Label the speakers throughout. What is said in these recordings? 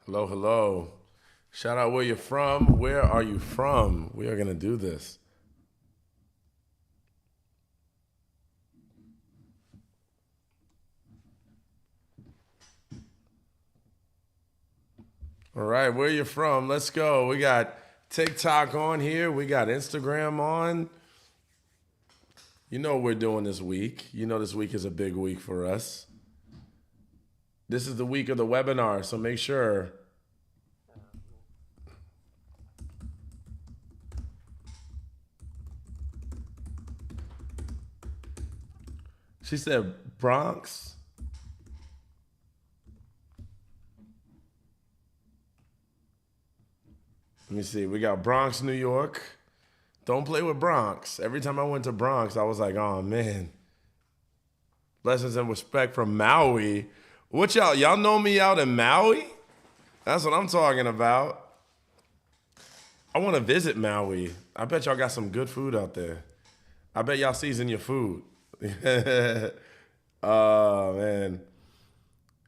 Speaker 1: Hello, hello. Shout out where you're from. Where are you from? We are going to do this. All right, where you from? Let's go. We got TikTok on here. We got Instagram on. You know what we're doing this week. You know this week is a big week for us. This is the week of the webinar, so make sure. She said Bronx. Let me see. We got Bronx, New York. Don't play with Bronx. Every time I went to Bronx, I was like, oh man. Lessons and respect from Maui. What y'all know me out in Maui? That's what I'm talking about. I want to visit Maui. I bet y'all got some good food out there. I bet y'all season your food. Oh man.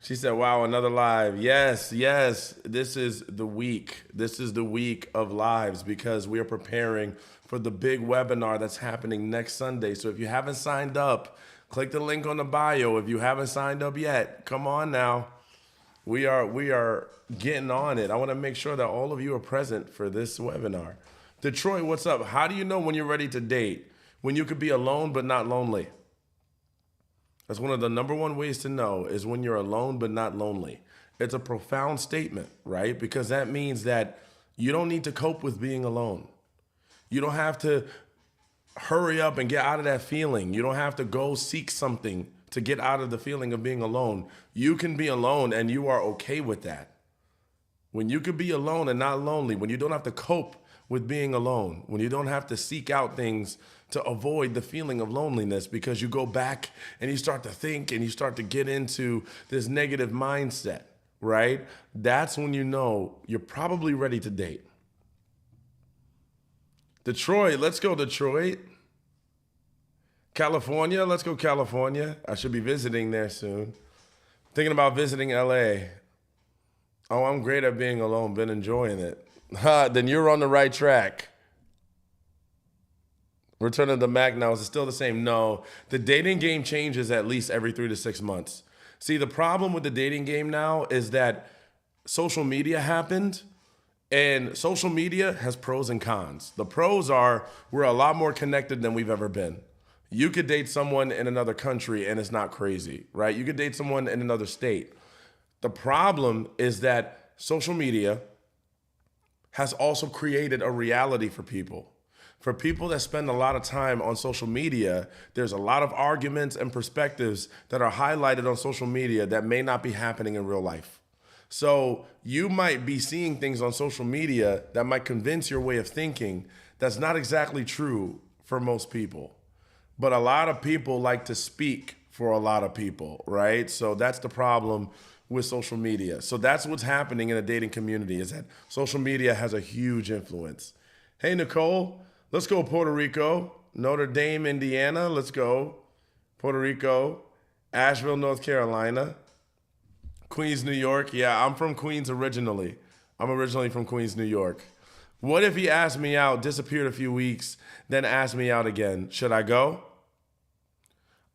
Speaker 1: She said, wow, another live. Yes, yes. This is the week. This is the week of lives because we are preparing for the big webinar that's happening next Sunday. So if you haven't signed up, click the link on the bio. If you haven't signed up yet, come on now. We are getting on it. I want to make sure that all of you are present for this webinar. Detroit, what's up? How do you know when you're ready to date? When you could be alone but not lonely. That's one of the number one ways to know is when you're alone but not lonely. It's a profound statement, right? Because that means that you don't need to cope with being alone. You don't have to hurry up and get out of that feeling. You don't have to go seek something to get out of the feeling of being alone. You can be alone and you are okay with that. When you could be alone and not lonely, when you don't have to cope with being alone, when you don't have to seek out things to avoid the feeling of loneliness because you go back and you start to think and you start to get into this negative mindset, right? That's when you know you're probably ready to date. Detroit, let's go Detroit. California, let's go California. I should be visiting there soon. Thinking about visiting LA. Oh, I'm great at being alone, been enjoying it. Then you're on the right track. Return of the Mac now, is it still the same? No. The dating game changes at least every 3 to 6 months. See, the problem with the dating game now is that social media happened, and social media has pros and cons. The pros are we're a lot more connected than we've ever been. You could date someone in another country and it's not crazy, right? You could date someone in another state. The problem is that social media has also created a reality for people. For people that spend a lot of time on social media, there's a lot of arguments and perspectives that are highlighted on social media that may not be happening in real life. So you might be seeing things on social media that might convince your way of thinking that's not exactly true for most people. But a lot of people like to speak for a lot of people, right? So that's the problem with social media. So that's what's happening in the dating community is that social media has a huge influence. Hey, Nicole, let's go Puerto Rico, Notre Dame, Indiana. Let's go Puerto Rico, Asheville, North Carolina, Queens, New York. Yeah, I'm from Queens originally. I'm originally from Queens, New York. What if he asked me out, disappeared a few weeks, then asked me out again? Should I go?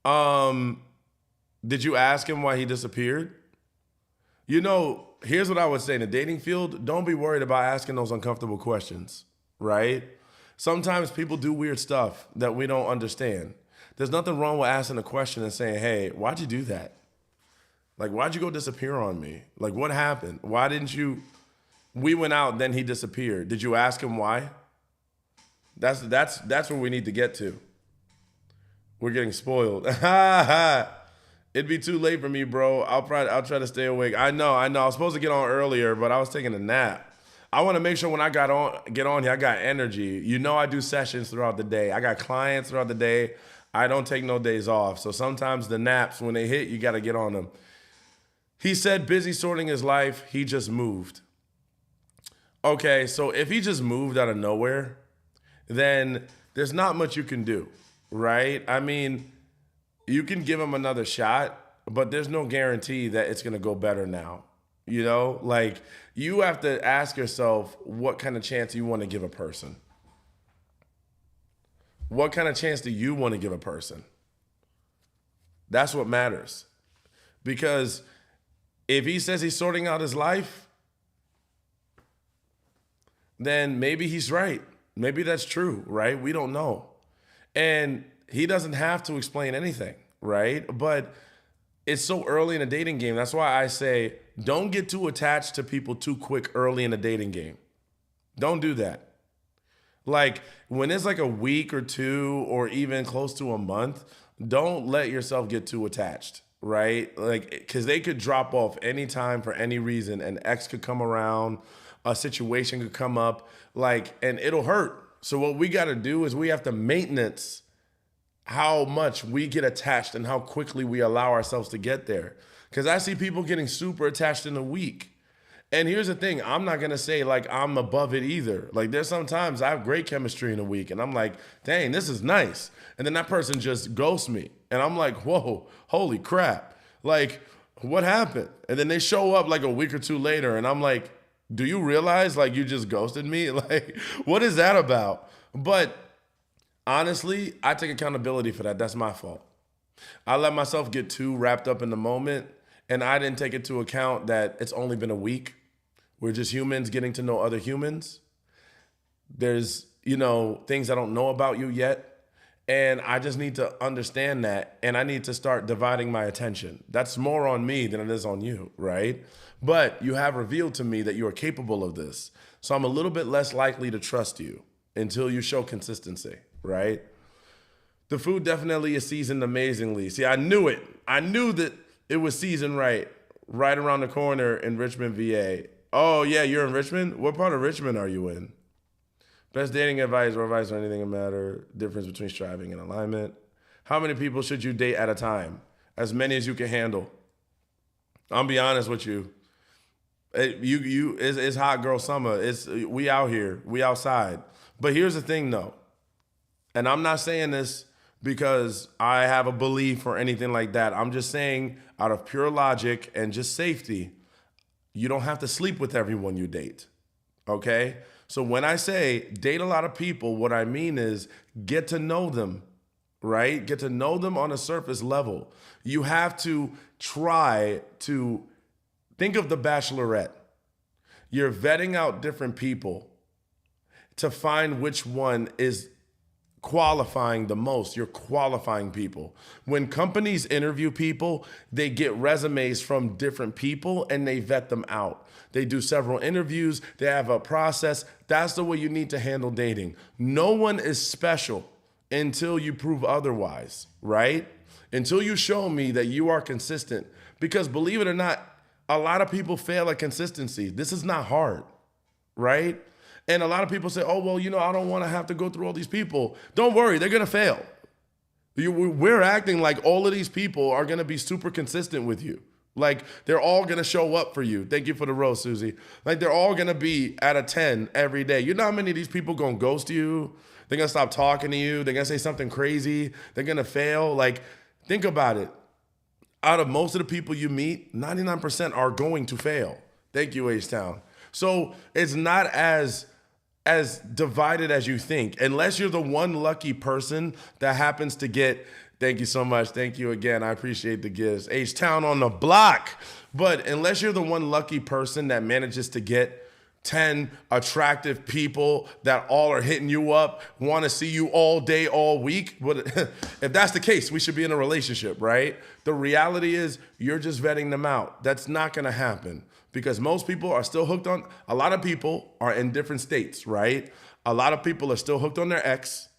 Speaker 1: Um, did you ask him why he disappeared? You know, here's what I would say in the dating field, don't be worried about asking those uncomfortable questions, right? Sometimes people do weird stuff that we don't understand. There's nothing wrong with asking a question and saying, hey, why'd you do that? Like, why'd you go disappear on me? Like, what happened? Why didn't you? We went out, then he disappeared. Did you ask him why? That's where we need to get to. We're getting spoiled. It'd be too late for me, bro. I'll try to stay awake. I know. I was supposed to get on earlier, but I was taking a nap. I want to make sure when I get on here, I got energy. You know I do sessions throughout the day. I got clients throughout the day. I don't take no days off. So sometimes the naps, when they hit, you got to get on them. He said busy sorting his life. He just moved. Okay, so if he just moved out of nowhere, then there's not much you can do, right? I mean, you can give him another shot, but there's no guarantee that it's going to go better now. You know, like you have to ask yourself what kind of chance you want to give a person. What kind of chance do you want to give a person? That's what matters. Because if he says he's sorting out his life, then maybe he's right. Maybe that's true, right? We don't know. And he doesn't have to explain anything, right? But it's so early in a dating game. That's why I say don't get too attached to people too quick early in a dating game. Don't do that. Like when it's like a week or two or even close to a month, don't let yourself get too attached, right? Like, because they could drop off anytime for any reason. An ex could come around, a situation could come up, like, and it'll hurt. So what we got to do is we have to maintenance how much we get attached and how quickly we allow ourselves to get there. Because I see people getting super attached in a week. And here's the thing, I'm not gonna say like I'm above it either. Like there's sometimes I have great chemistry in a week and I'm like, dang, this is nice. And then that person just ghosts me. And I'm like, whoa, holy crap. Like, what happened? And then they show up like a week or two later and I'm like, do you realize like you just ghosted me? Like, what is that about? But honestly, I take accountability for that. That's my fault. I let myself get too wrapped up in the moment and I didn't take into account that it's only been a week. We're just humans getting to know other humans. There's, things I don't know about you yet. And I just need to understand that. And I need to start dividing my attention. That's more on me than it is on you, right? But you have revealed to me that you are capable of this. So I'm a little bit less likely to trust you until you show consistency, right? The food definitely is seasoned amazingly. See, I knew it. I knew that it was seasoned right around the corner in Richmond, VA. Oh, yeah, you're in Richmond? What part of Richmond are you in? Best dating advice or advice on anything that matter. Difference between striving and alignment. How many people should you date at a time? As many as you can handle. I'll be honest with you. It's hot girl summer. We out here. We outside. But here's the thing, though. And I'm not saying this because I have a belief or anything like that. I'm just saying out of pure logic and just safety, you don't have to sleep with everyone you date, okay? So when I say date a lot of people, what I mean is get to know them, right? Get to know them on a surface level. You have to try to think of The Bachelorette. You're vetting out different people to find which one is qualifying the most. You're qualifying people. When companies interview people, they get resumes from different people and they vet them out. They do several interviews. They have a process. That's the way you need to handle dating. No one is special until you prove otherwise, right? Until you show me that you are consistent. Because believe it or not, a lot of people fail at consistency. This is not hard, right? And a lot of people say, oh, well, I don't want to have to go through all these people. Don't worry, they're going to fail. We're acting like all of these people are going to be super consistent with you. Like, they're all going to show up for you. Thank you for the rose, Susie. Like, they're all going to be at a 10 every day. You know how many of these people going to ghost you? They're going to stop talking to you. They're going to say something crazy. They're going to fail. Like, think about it. Out of most of the people you meet, 99% are going to fail. Thank you, H-Town. So it's not as divided as you think, unless you're the one lucky person that happens to get, thank you so much, thank you again, I appreciate the gifts, H-Town on the block. But unless you're the one lucky person that manages to get 10 attractive people that all are hitting you up, want to see you all day, all week, but if that's the case, we should be in a relationship, right? The reality is you're just vetting them out. That's not going to happen. Because most people are still hooked on, a lot of people are in different states, right? A lot of people are still hooked on their ex.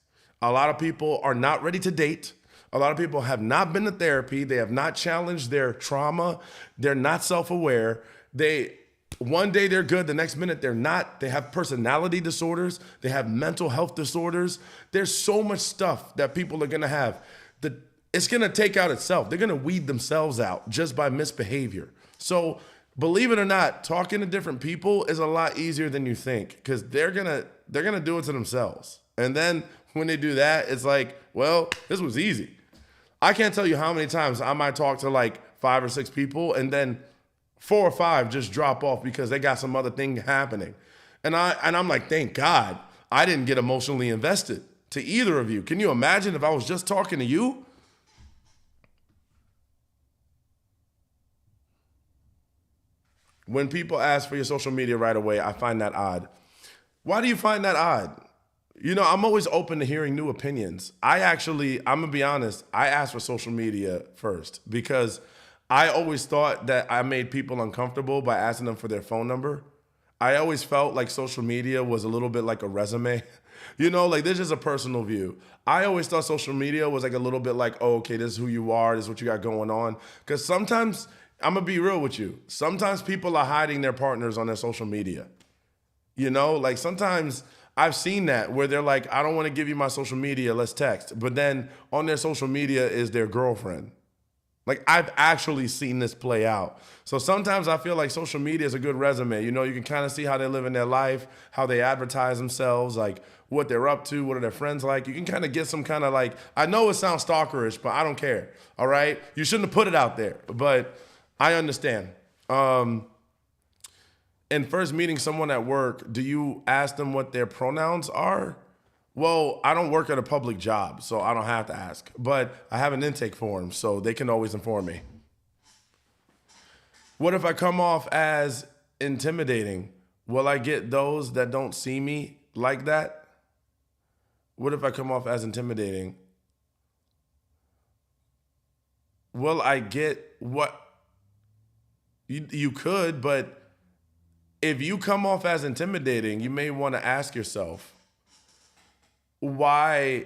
Speaker 1: A lot of people are not ready to date. A lot of people have not been to therapy. They have not challenged their trauma. They're not self-aware. One day they're good, the next minute they're not. They have personality disorders. They have mental health disorders. There's so much stuff that people are gonna have. It's gonna take out itself. They're gonna weed themselves out just by misbehavior. So, believe it or not, talking to different people is a lot easier than you think because they're gonna do it to themselves. And then when they do that, it's like, well, this was easy. I can't tell you how many times I might talk to like 5 or 6 people and then 4 or 5 just drop off because they got some other thing happening. And I'm like, thank God I didn't get emotionally invested to either of you. Can you imagine if I was just talking to you? When people ask for your social media right away, I find that odd. Why do you find that odd? You know, I'm always open to hearing new opinions. I'm gonna be honest, I asked for social media first because I always thought that I made people uncomfortable by asking them for their phone number. I always felt like social media was a little bit like a resume. You know, like this is a personal view. I always thought social media was like a little bit like, oh, okay, this is who you are, this is what you got going on. Because sometimes, I'm gonna be real with you, sometimes people are hiding their partners on their social media. You know, like sometimes I've seen that where they're like, I don't want to give you my social media, let's text. But then on their social media is their girlfriend. Like I've actually seen this play out. So sometimes I feel like social media is a good resume. You know, you can kind of see how they live in their life, how they advertise themselves, like what they're up to, what are their friends like. You can kind of get some kind of like, I know it sounds stalkerish, but I don't care. All right. You shouldn't have put it out there, but I understand. In first meeting someone at work, do you ask them what their pronouns are? Well, I don't work at a public job, so I don't have to ask. But I have an intake form, so they can always inform me. What if I come off as intimidating? Will I get those that don't see me like that? What if I come off as intimidating? Will I get what? You could, but if you come off as intimidating, you may want to ask yourself, why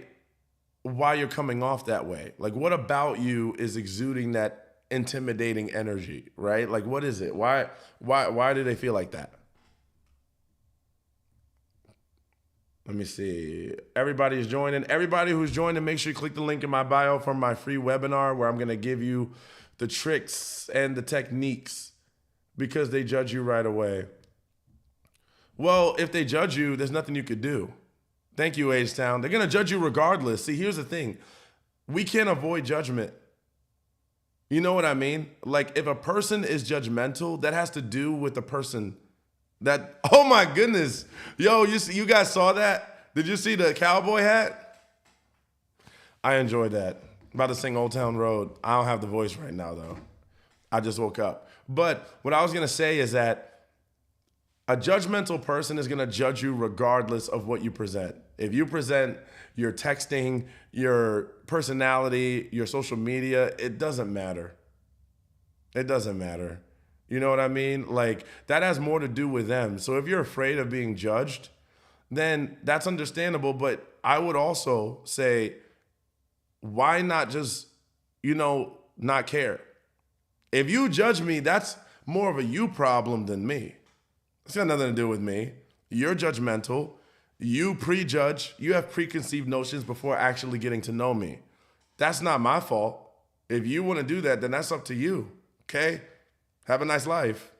Speaker 1: you're coming off that way. Like what about you is exuding that intimidating energy, right? Like what is it? Why do they feel like that? Let me see. Everybody is joining. Everybody who's joining, make sure you click the link in my bio for my free webinar where I'm going to give you the tricks and the techniques because they judge you right away. Well, if they judge you, there's nothing you could do. Thank you, H-Town. They're going to judge you regardless. See, here's the thing. We can't avoid judgment. You know what I mean? Like, if a person is judgmental, that has to do with the person that, oh my goodness. Yo, you guys saw that? Did you see the cowboy hat? I enjoyed that. About to sing Old Town Road. I don't have the voice right now, though. I just woke up. But what I was going to say is that a judgmental person is going to judge you regardless of what you present. If you present your texting, your personality, your social media, it doesn't matter. It doesn't matter. You know what I mean? Like, that has more to do with them. So if you're afraid of being judged, then that's understandable. But I would also say, why not just, not care? If you judge me, that's more of a you problem than me. It's got nothing to do with me. You're judgmental. You prejudge. You have preconceived notions before actually getting to know me. That's not my fault. If you want to do that, then that's up to you. Okay? Have a nice life.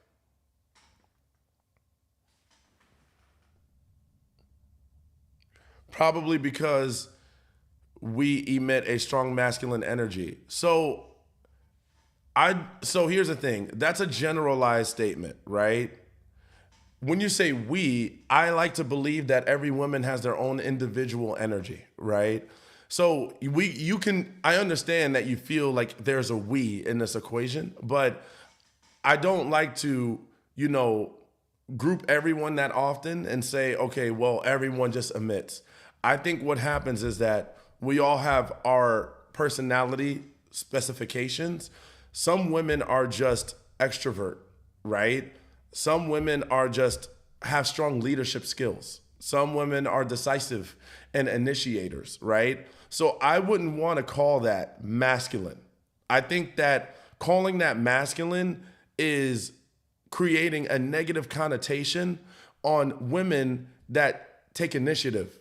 Speaker 1: Probably because we emit a strong masculine energy. So here's the thing. That's a generalized statement, right? When you say we, I like to believe that every woman has their own individual energy, right? So I understand that you feel like there's a we in this equation, but I don't like to, group everyone that often and say, okay, well, everyone just emits. I think what happens is that we all have our personality specifications. Some women are just extrovert, right? Some women have strong leadership skills. Some women are decisive and initiators, right? So I wouldn't want to call that masculine. I think that calling that masculine is creating a negative connotation on women that take initiative,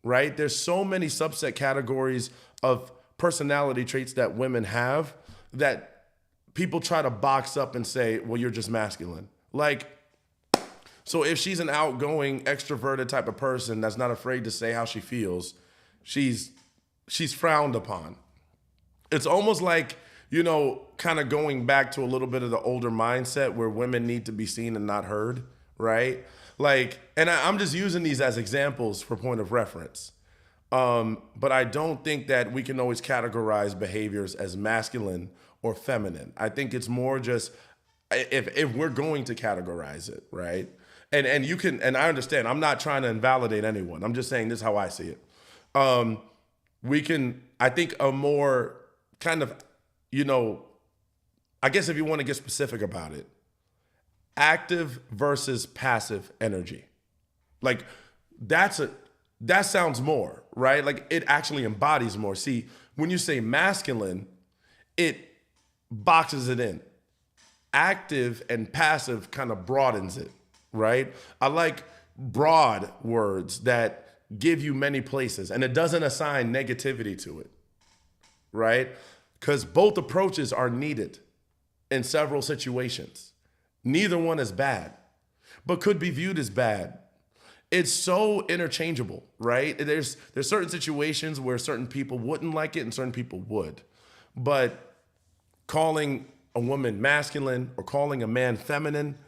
Speaker 1: right? There's so many subset categories of personality traits that women have that people try to box up and say, well, you're just masculine. Like, so if she's an outgoing, extroverted type of person that's not afraid to say how she feels, she's frowned upon. It's almost like, kind of going back to a little bit of the older mindset where women need to be seen and not heard, right? Like, and I'm just using these as examples for point of reference. But I don't think that we can always categorize behaviors as masculine or feminine. I think it's more just if we're going to categorize it, right? And you can, and I understand, I'm not trying to invalidate anyone. I'm just saying this is how I see it. We can, I think a more kind of, I guess if you want to get specific about it, active versus passive energy. Like that sounds more, right? Like it actually embodies more. See, when you say masculine, it boxes it in. Active and passive kind of broadens it, right? I like broad words that give you many places and it doesn't assign negativity to it, right? Because both approaches are needed in several situations. Neither one is bad, but could be viewed as bad. It's so interchangeable, right? There's certain situations where certain people wouldn't like it and certain people would. But calling a woman masculine or calling a man feminine,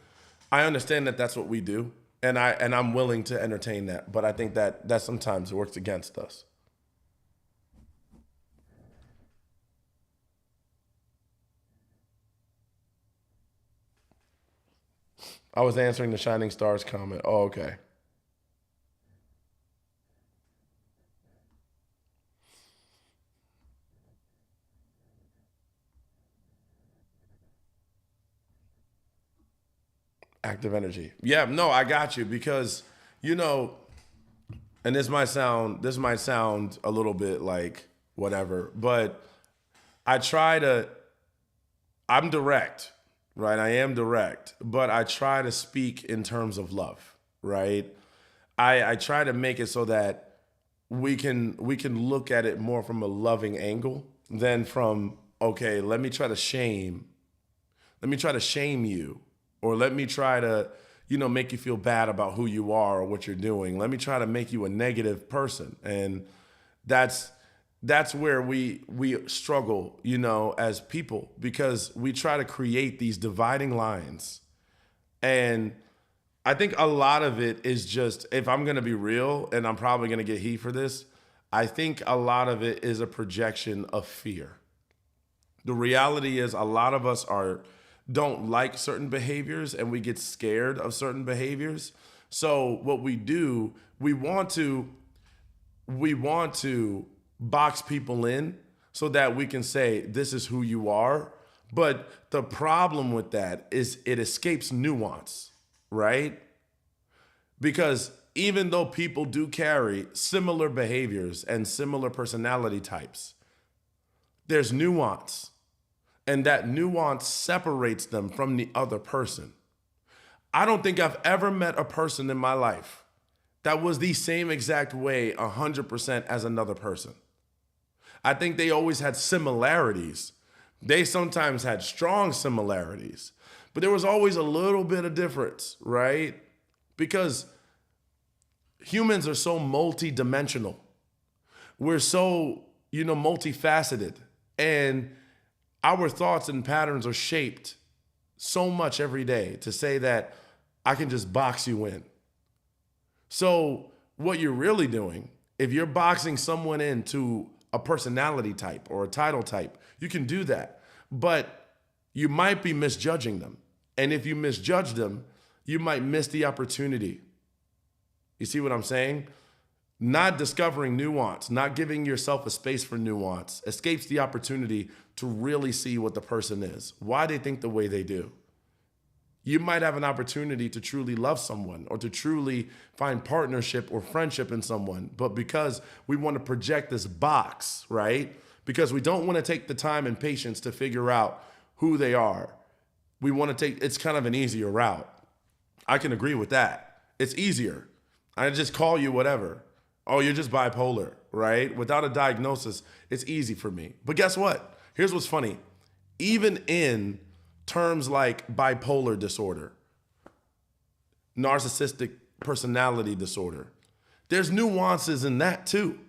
Speaker 1: I understand that that's what we do. And I'm willing to entertain that. But I think that sometimes works against us. I was answering the Shining Stars comment. Oh, okay. Active energy. Yeah, no, I got you because, you know, and this might sound a little bit like whatever, but I try to I'm direct, right? I am direct, but I try to speak in terms of love, right? I try to make it so that we can look at it more from a loving angle than from, okay, let me try to shame you, or let me try to, make you feel bad about who you are or what you're doing. Let me try to make you a negative person. And that's where we struggle, as people, because we try to create these dividing lines. And I think a lot of it is just, if I'm going to be real, and I'm probably going to get heat for this, I think a lot of it is a projection of fear. The reality is a lot of us don't like certain behaviors and we get scared of certain behaviors. So what we do, we want to box people in so that we can say this is who you are. But the problem with that is it escapes nuance, right? Because even though people do carry similar behaviors and similar personality types, there's nuance. And that nuance separates them from the other person. I don't think I've ever met a person in my life that was the same exact way 100% as another person. I think they always had similarities. They sometimes had strong similarities, but there was always a little bit of difference, right? Because humans are so multidimensional. We're so, multifaceted. And our thoughts and patterns are shaped so much every day to say that I can just box you in. So what you're really doing, if you're boxing someone into a personality type or a title type, you can do that. But you might be misjudging them. And if you misjudge them, you might miss the opportunity. You see what I'm saying? Not discovering nuance, not giving yourself a space for nuance, escapes the opportunity to really see what the person is, why they think the way they do. You might have an opportunity to truly love someone or to truly find partnership or friendship in someone, but because we want to project this box, right? Because we don't want to take the time and patience to figure out who they are. It's kind of an easier route. I can agree with that. It's easier. I just call you whatever. Oh, you're just bipolar, right? Without a diagnosis, it's easy for me. But guess what? Here's what's funny. Even in terms like bipolar disorder, narcissistic personality disorder, there's nuances in that too.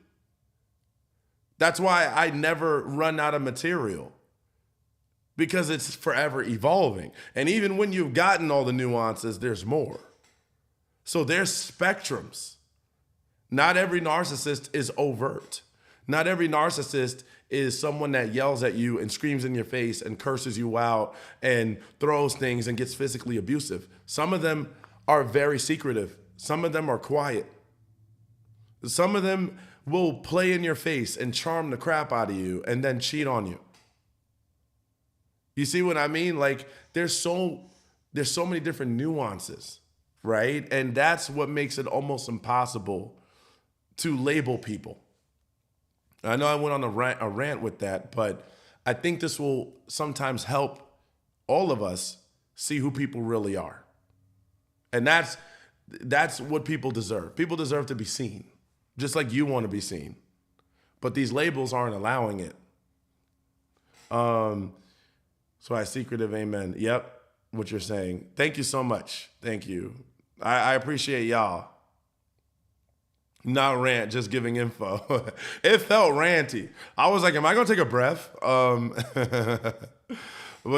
Speaker 1: That's why I never run out of material. because it's forever evolving. And even when you've gotten all the nuances, there's more. So there's spectrums. Not every narcissist is overt. Not every narcissist is someone that yells at you and screams in your face and curses you out and throws things and gets physically abusive. Some of them are very secretive. Some of them are quiet. Some of them will play in your face and charm the crap out of you and then cheat on you. You see what I mean? Like there's so many different nuances, right? And that's what makes it almost impossible to label people. I know I went on a rant with that, but I think this will sometimes help all of us see who people really are. And that's what people deserve. People deserve to be seen, just like you want to be seen. But these labels aren't allowing it. So I secretive amen. Yep, what you're saying. Thank you so much. Thank you. I appreciate y'all. Not rant, just giving info. It felt ranty. I was like, am I gonna take a breath? Well,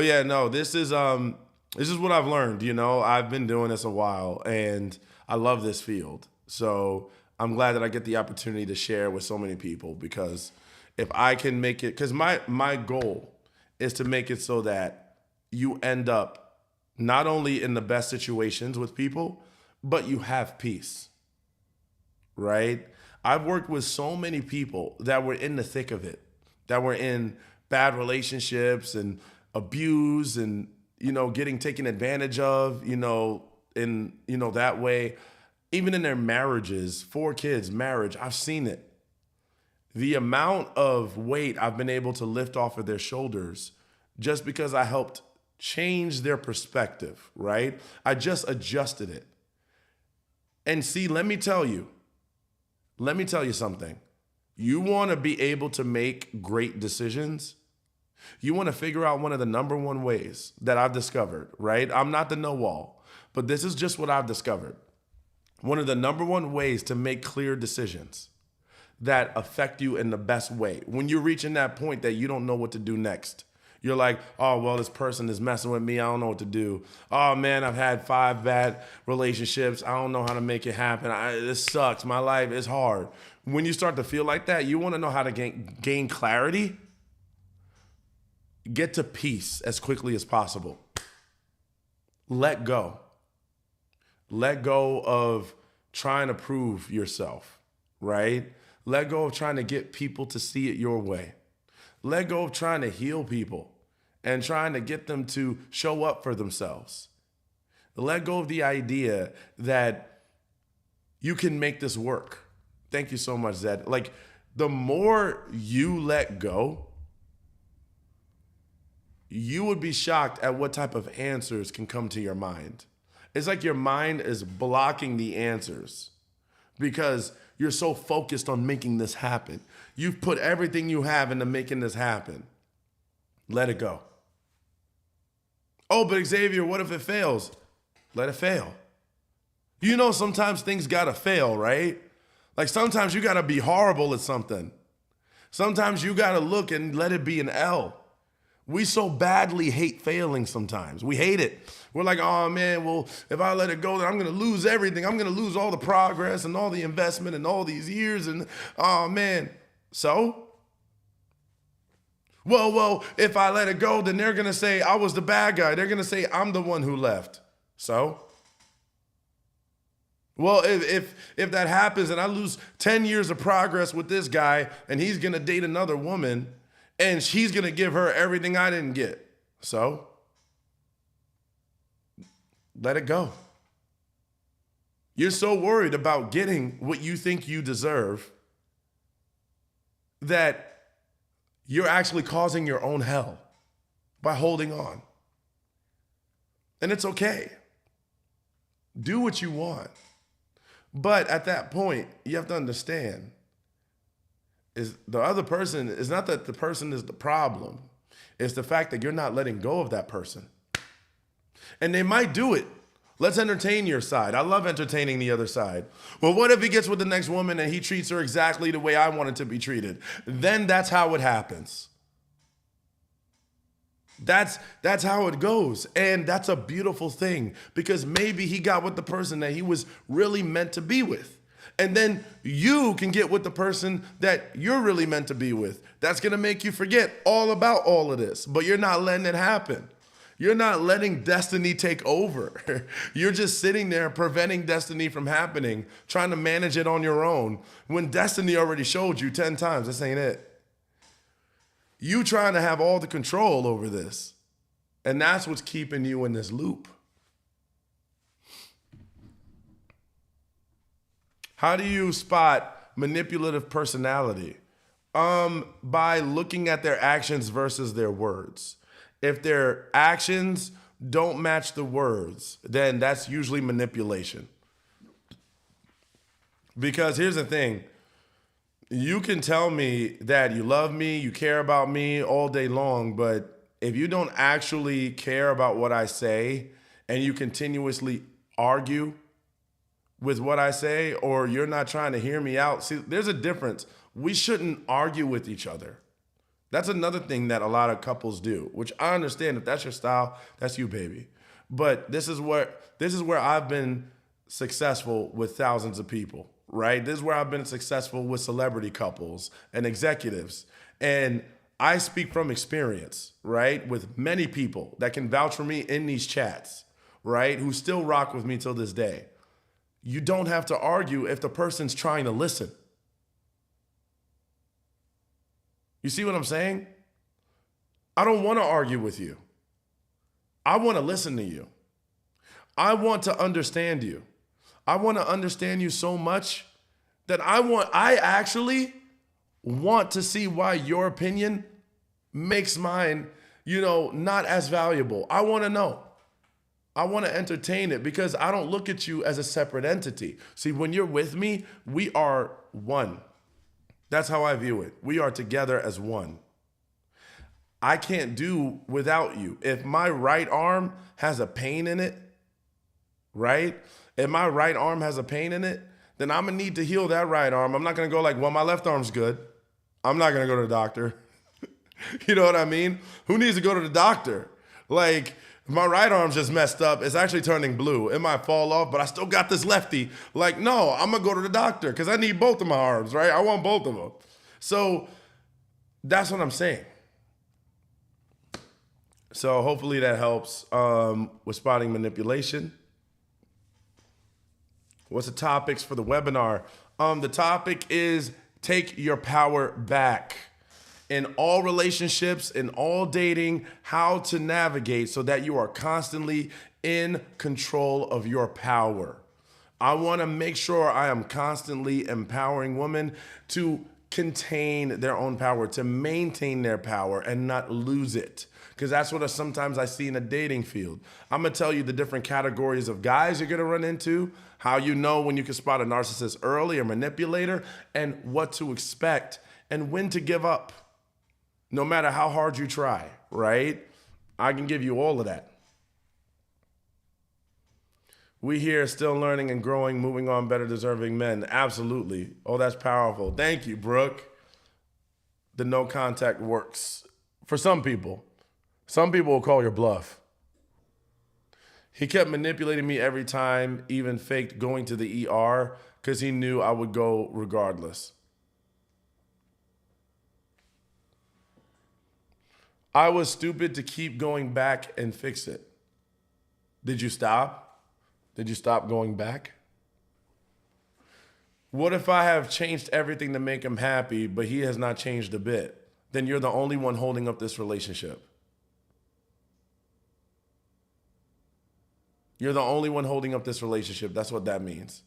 Speaker 1: yeah, no, this is what I've learned, you know. I've been doing this a while and I love this field. So I'm glad that I get the opportunity to share with so many people, because if I can make it, because my goal is to make it so that you end up not only in the best situations with people, but you have peace. Right? I've worked with so many people that were in the thick of it, that were in bad relationships and abuse and, you know, getting taken advantage of, you know, in, you know, that way. Even in their marriages, 4 kids, marriage, I've seen it. The amount of weight I've been able to lift off of their shoulders just because I helped change their perspective, right? I just adjusted it. And see, let me tell you something. You want to be able to make great decisions. You want to figure out one of the number one ways that I've discovered, right? I'm not the know-all, but this is just what I've discovered. One of the number one ways to make clear decisions that affect you in the best way. When you're reaching that point that you don't know what to do next. You're like, oh, well, this person is messing with me. I don't know what to do. Oh, man, I've had 5 bad relationships. I don't know how to make it happen. This sucks. My life is hard. When you start to feel like that, you want to know how to gain clarity. Get to peace as quickly as possible. Let go. Let go of trying to prove yourself, right? Let go of trying to get people to see it your way. Let go of trying to heal people and trying to get them to show up for themselves. Let go of the idea that you can make this work. Thank you so much, Zed. Like, the more you let go, you would be shocked at what type of answers can come to your mind. It's like your mind is blocking the answers because you're so focused on making this happen. You've put everything you have into making this happen. Let it go. Oh, but Xavier, what if it fails? Let it fail. You know, sometimes things gotta fail, right? Like sometimes you gotta be horrible at something. Sometimes you gotta look and let it be an L. We so badly hate failing sometimes. We hate it. We're like, oh man, well, if I let it go, then I'm gonna lose everything. I'm gonna lose all the progress and all the investment and all these years and oh man. So? Well, if I let it go, then they're gonna say I was the bad guy. They're gonna say I'm the one who left. So? Well, if that happens and I lose 10 years of progress with this guy and he's gonna date another woman and she's gonna give her everything I didn't get. So? Let it go. You're so worried about getting what you think you deserve that you're actually causing your own hell by holding on. And it's okay. Do what you want. But at that point, you have to understand is the other person, is not that the person is the problem. It's the fact that you're not letting go of that person. And they might do it. Let's entertain your side. I love entertaining the other side. Well, what if he gets with the next woman and he treats her exactly the way I wanted to be treated? Then that's how it happens. That's how it goes. And that's a beautiful thing because maybe he got with the person that he was really meant to be with. And then you can get with the person that you're really meant to be with. That's going to make you forget all about all of this, but you're not letting it happen. You're not letting destiny take over. You're just sitting there preventing destiny from happening, trying to manage it on your own when destiny already showed you 10 times this ain't it. You trying to have all the control over this. And that's what's keeping you in this loop. How do you spot manipulative personality? By looking at their actions versus their words. If their actions don't match the words, then that's usually manipulation. Because here's the thing. You can tell me that you love me, you care about me all day long, but if you don't actually care about what I say and you continuously argue with what I say, or you're not trying to hear me out, see, there's a difference. We shouldn't argue with each other. That's another thing that a lot of couples do, which I understand. If that's your style, that's you, baby. But this is where I've been successful with thousands of people, right? This is where I've been successful with celebrity couples and executives. And I speak from experience, right? With many people that can vouch for me in these chats, right? Who still rock with me till this day. You don't have to argue if the person's trying to listen. You see what I'm saying? I don't want to argue with you. I want to listen to you. I want to understand you. I want to understand you so much that I actually want to see why your opinion makes mine, not as valuable. I want to know. I want to entertain it because I don't look at you as a separate entity. See, when you're with me, we are one. That's how I view it. We are together as one. I can't do without you. If my right arm has a pain in it, right? If my right arm has a pain in it, then I'm going to need to heal that right arm. I'm not going to go like, well, my left arm's good. I'm not going to go to the doctor. You know what I mean? Who needs to go to the doctor? Like, my right arm's just messed up. It's actually turning blue. It might fall off, but I still got this lefty. Like, no, I'm going to go to the doctor because I need both of my arms, right? I want both of them. So that's what I'm saying. So hopefully that helps with spotting manipulation. What's the topics for the webinar? The topic is take your power back. In all relationships, in all dating, how to navigate so that you are constantly in control of your power. I want to make sure I am constantly empowering women to contain their own power, to maintain their power and not lose it. Because that's what sometimes I see in the dating field. I'm going to tell you the different categories of guys you're going to run into, how you know when you can spot a narcissist early, a manipulator, and what to expect and when to give up. No matter how hard you try, right? I can give you all of that. We here still learning and growing, moving on, better deserving men. Absolutely. Oh, that's powerful. Thank you, Brooke. The no contact works. For some people. Some people will call your bluff. He kept manipulating me every time, even faked going to the ER because he knew I would go regardless. I was stupid to keep going back and fix it. Did you stop? Did you stop going back? What if I have changed everything to make him happy, but he has not changed a bit? Then you're the only one holding up this relationship. You're the only one holding up this relationship. That's what that means.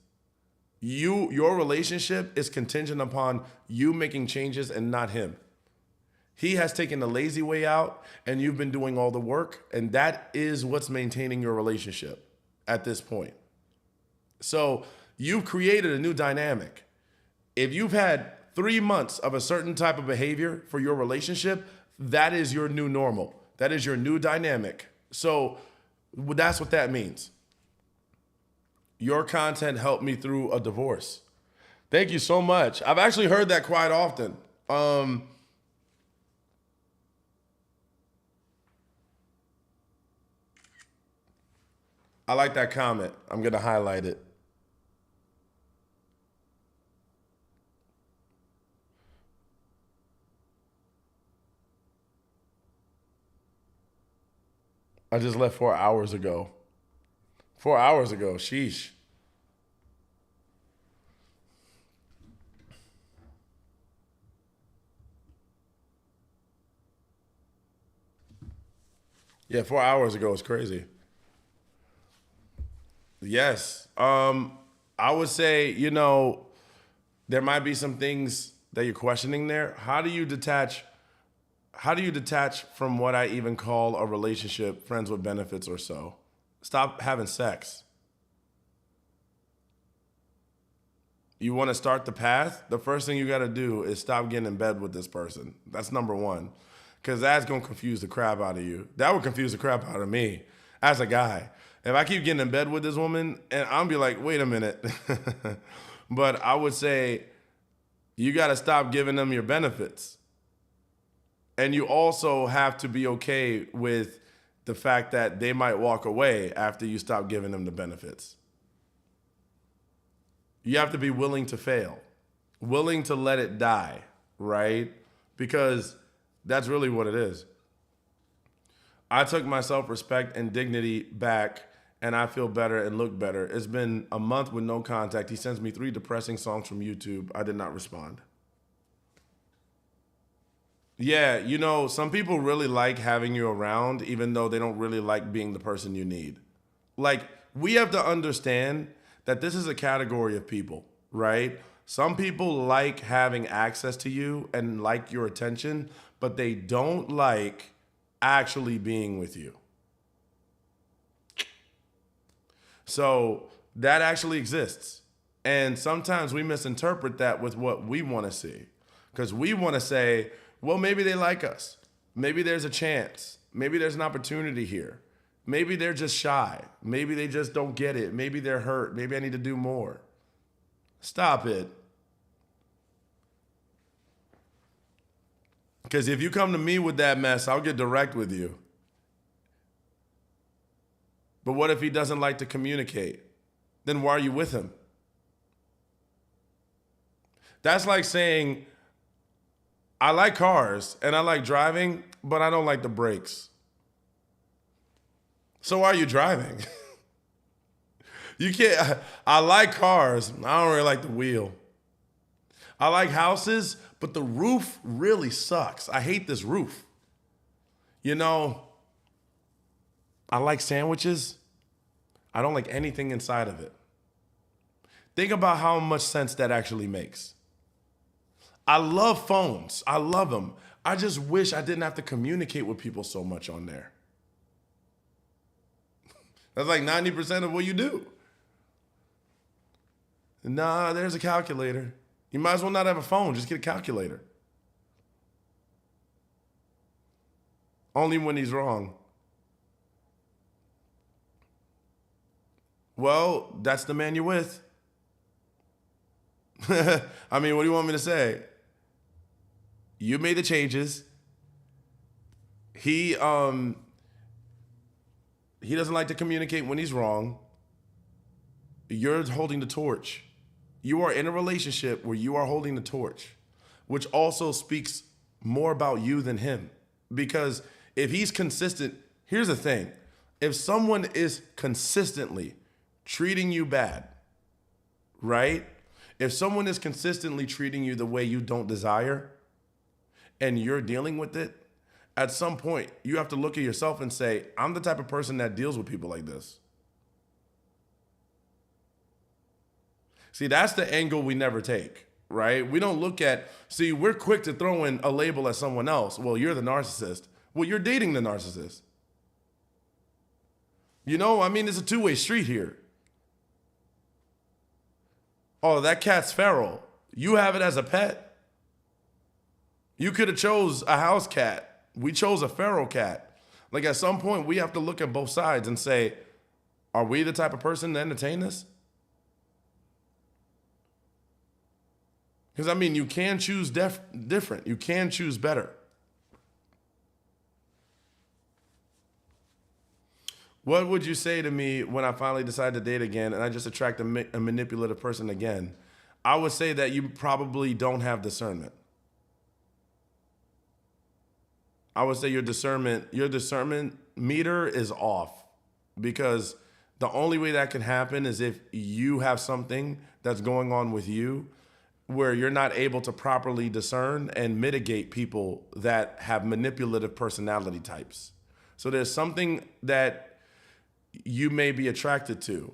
Speaker 1: Your relationship is contingent upon you making changes and not him. He has taken the lazy way out and you've been doing all the work, and that is what's maintaining your relationship at this point. So you've created a new dynamic. If you've had 3 months of a certain type of behavior for your relationship, that is your new normal. That is your new dynamic. So that's what that means. Your content helped me through a divorce. Thank you so much. I've actually heard that quite often. I like that comment. I'm going to highlight it. I just left 4 hours ago. 4 hours ago. Sheesh. Yeah, 4 hours ago is crazy. Yes. I would say, there might be some things that you're questioning there. How do you detach from what I even call a relationship, friends with benefits or so? Stop having sex. You want to start the path? The first thing you got to do is stop getting in bed with this person. That's number one. Because that's going to confuse the crap out of you. That would confuse the crap out of me as a guy. If I keep getting in bed with this woman, and I'll be like, wait a minute. But I would say you got to stop giving them your benefits. And you also have to be okay with the fact that they might walk away after you stop giving them the benefits. You have to be willing to fail, willing to let it die, right? Because that's really what it is. I took my self-respect and dignity back, and I feel better and look better. It's been a month with no contact. He sends me 3 depressing songs from YouTube. I did not respond. Yeah, some people really like having you around, even though they don't really like being the person you need. Like, we have to understand that this is a category of people, right? Some people like having access to you and like your attention, but they don't like actually being with you. So that actually exists. And sometimes we misinterpret that with what we want to see. Because we want to say, well, maybe they like us. Maybe there's a chance. Maybe there's an opportunity here. Maybe they're just shy. Maybe they just don't get it. Maybe they're hurt. Maybe I need to do more. Stop it. Because if you come to me with that mess, I'll get direct with you. But what if he doesn't like to communicate? Then why are you with him? That's like saying, I like cars and I like driving, but I don't like the brakes. So why are you driving? You can't. I like cars. I don't really like the wheel. I like houses, but the roof really sucks. I hate this roof. I like sandwiches. I don't like anything inside of it. Think about how much sense that actually makes. I love phones. I love them. I just wish I didn't have to communicate with people so much on there. That's like 90% of what you do. Nah, there's a calculator. You might as well not have a phone. Just get a calculator. Only when he's wrong. Well, that's the man you're with. I mean, what do you want me to say? You made the changes. He doesn't like to communicate when he's wrong. You're holding the torch. You are in a relationship where you are holding the torch, which also speaks more about you than him. Because if he's consistent, here's the thing. If someone is consistently treating you bad, right? If someone is consistently treating you the way you don't desire and you're dealing with it, at some point you have to look at yourself and say, I'm the type of person that deals with people like this. See, that's the angle we never take, right? We don't look at, we're quick to throw in a label at someone else. Well, you're the narcissist. Well, you're dating the narcissist. It's a two-way street here. Oh, that cat's feral. You have it as a pet. You could have chose a house cat. We chose a feral cat. Like, at some point, we have to look at both sides and say, are we the type of person to entertain this? Because, you can choose different. You can choose better. What would you say to me when I finally decide to date again and I just attract a manipulative person again? I would say that you probably don't have discernment. I would say your discernment meter is off, because the only way that can happen is if you have something that's going on with you where you're not able to properly discern and mitigate people that have manipulative personality types. So there's something that you may be attracted to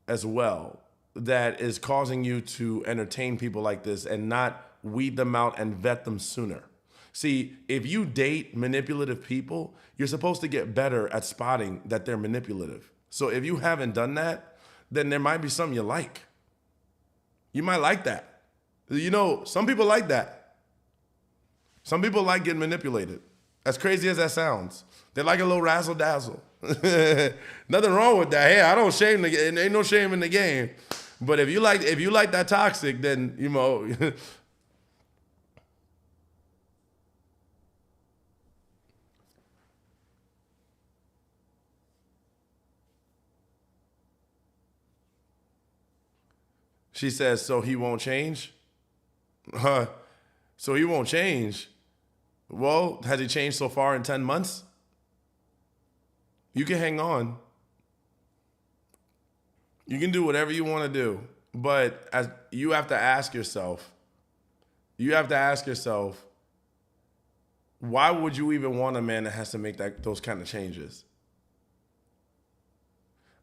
Speaker 1: as well that is causing you to entertain people like this and not weed them out and vet them sooner. See, if you date manipulative people, you're supposed to get better at spotting that they're manipulative. So if you haven't done that, then there might be something you like. You might like that. You know, some people like that. Some people like getting manipulated. As crazy as that sounds. They like a little razzle dazzle. Nothing wrong with that. Hey, I don't shame the game. Ain't no shame in the game. But if you like that toxic, then you know. She says, so he won't change? So he won't change. Well, has he changed so far in 10 months? You can hang on. You can do whatever you want to do. But you have to ask yourself, why would you even want a man that has to make those kind of changes?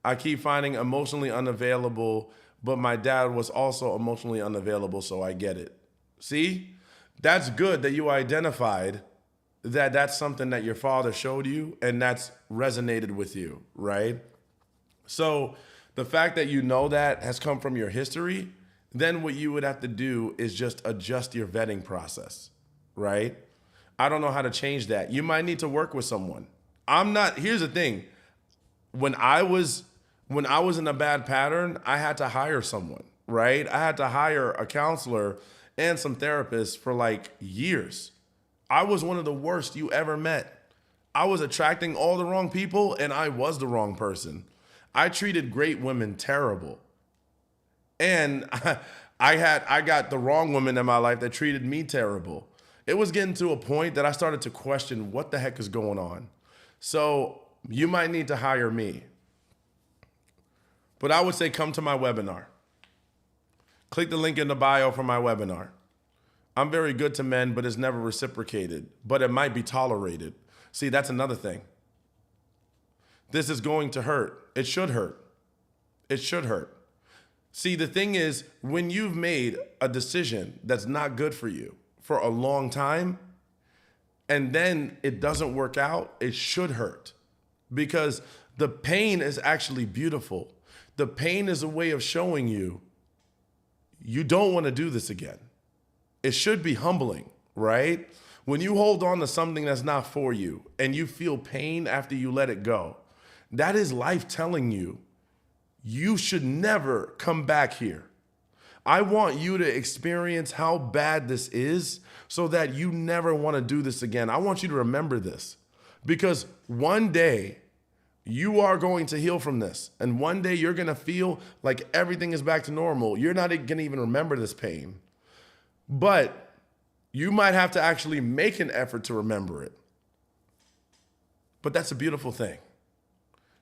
Speaker 1: I keep finding emotionally unavailable, but my dad was also emotionally unavailable, so I get it. See? That's good that you identified that that's something that your father showed you and that's resonated with you, right? So the fact that you know that has come from your history, then what you would have to do is just adjust your vetting process, right? I don't know how to change that. You might need to work with someone. Here's the thing. When I was in a bad pattern, I had to hire someone, right? I had to hire a counselor and some therapists for like years. I was one of the worst you ever met. I was attracting all the wrong people and I was the wrong person. I treated great women terrible. And I got the wrong woman in my life that treated me terrible. It was getting to a point that I started to question what the heck is going on. So you might need to hire me. But I would say come to my webinar. Click the link in the bio for my webinar. I'm very good to men, but it's never reciprocated. But it might be tolerated. See, that's another thing. This is going to hurt. It should hurt. It should hurt. See, the thing is, when you've made a decision that's not good for you for a long time, and then it doesn't work out, it should hurt. Because the pain is actually beautiful. The pain is a way of showing you don't want to do this again. It should be humbling, right? When you hold on to something that's not for you and you feel pain after you let it go, that is life telling you you should never come back here. I want you to experience how bad this is so that you never want to do this again. I want you to remember this, because one day you are going to heal from this. And one day you're going to feel like everything is back to normal. You're not going to even remember this pain. But you might have to actually make an effort to remember it. But that's a beautiful thing.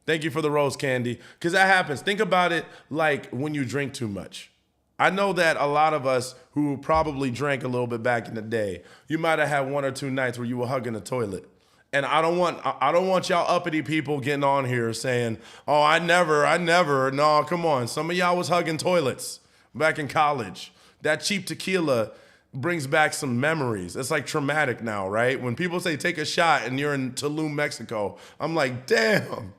Speaker 1: Thank you for the rose candy, because that happens. Think about it like when you drink too much. I know that a lot of us who probably drank a little bit back in the day, you might have had one or two nights where you were hugging the toilet. And I don't want y'all uppity people getting on here saying, oh, I never. No, come on. Some of y'all was hugging toilets back in college. That cheap tequila brings back some memories. It's like traumatic now, right? When people say take a shot and you're in Tulum, Mexico, I'm like, damn.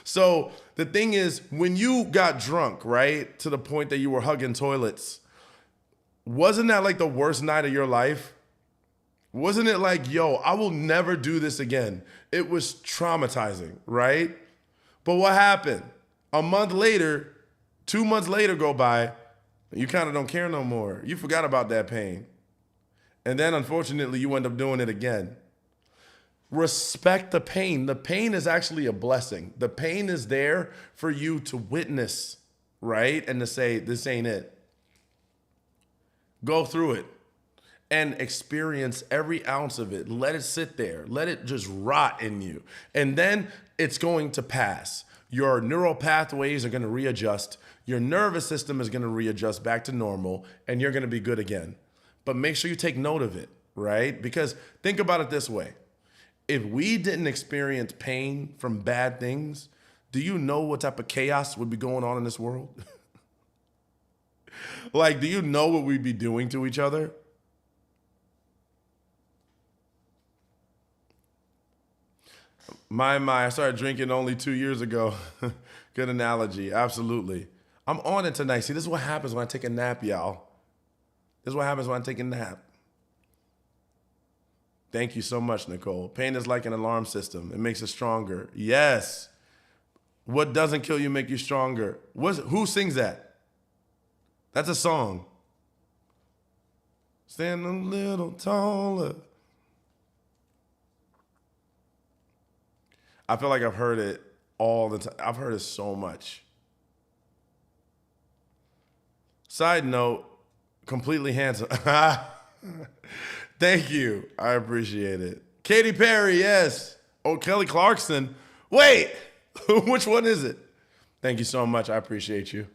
Speaker 1: So the thing is, when you got drunk, right, to the point that you were hugging toilets, wasn't that like the worst night of your life? Wasn't it like, yo, I will never do this again? It was traumatizing, right? But what happened? A month later, 2 months later go by, you kind of don't care no more. You forgot about that pain. And then, unfortunately, you end up doing it again. Respect the pain. The pain is actually a blessing. The pain is there for you to witness, right? And to say, this ain't it. Go through it and experience every ounce of it. Let it sit there. Let it just rot in you. And then it's going to pass. Your neural pathways are going to readjust. Your nervous system is going to readjust back to normal, and you're going to be good again. But make sure you take note of it, right? Because think about it this way. If we didn't experience pain from bad things, do you know what type of chaos would be going on in this world? Like, do you know what we'd be doing to each other? I started drinking only 2 years ago. Good analogy. Absolutely. I'm on it tonight. See, this is what happens when I take a nap, y'all. This is what happens when I take a nap. Thank you so much, Nicole. Pain is like an alarm system. It makes us stronger. Yes. What doesn't kill you make you stronger? Who sings that? That's a song. Stand a little taller. I feel like I've heard it all the time. I've heard it so much. Side note, completely handsome. Thank you. I appreciate it. Katy Perry, yes. Oh, Kelly Clarkson. Wait, which one is it? Thank you so much. I appreciate you.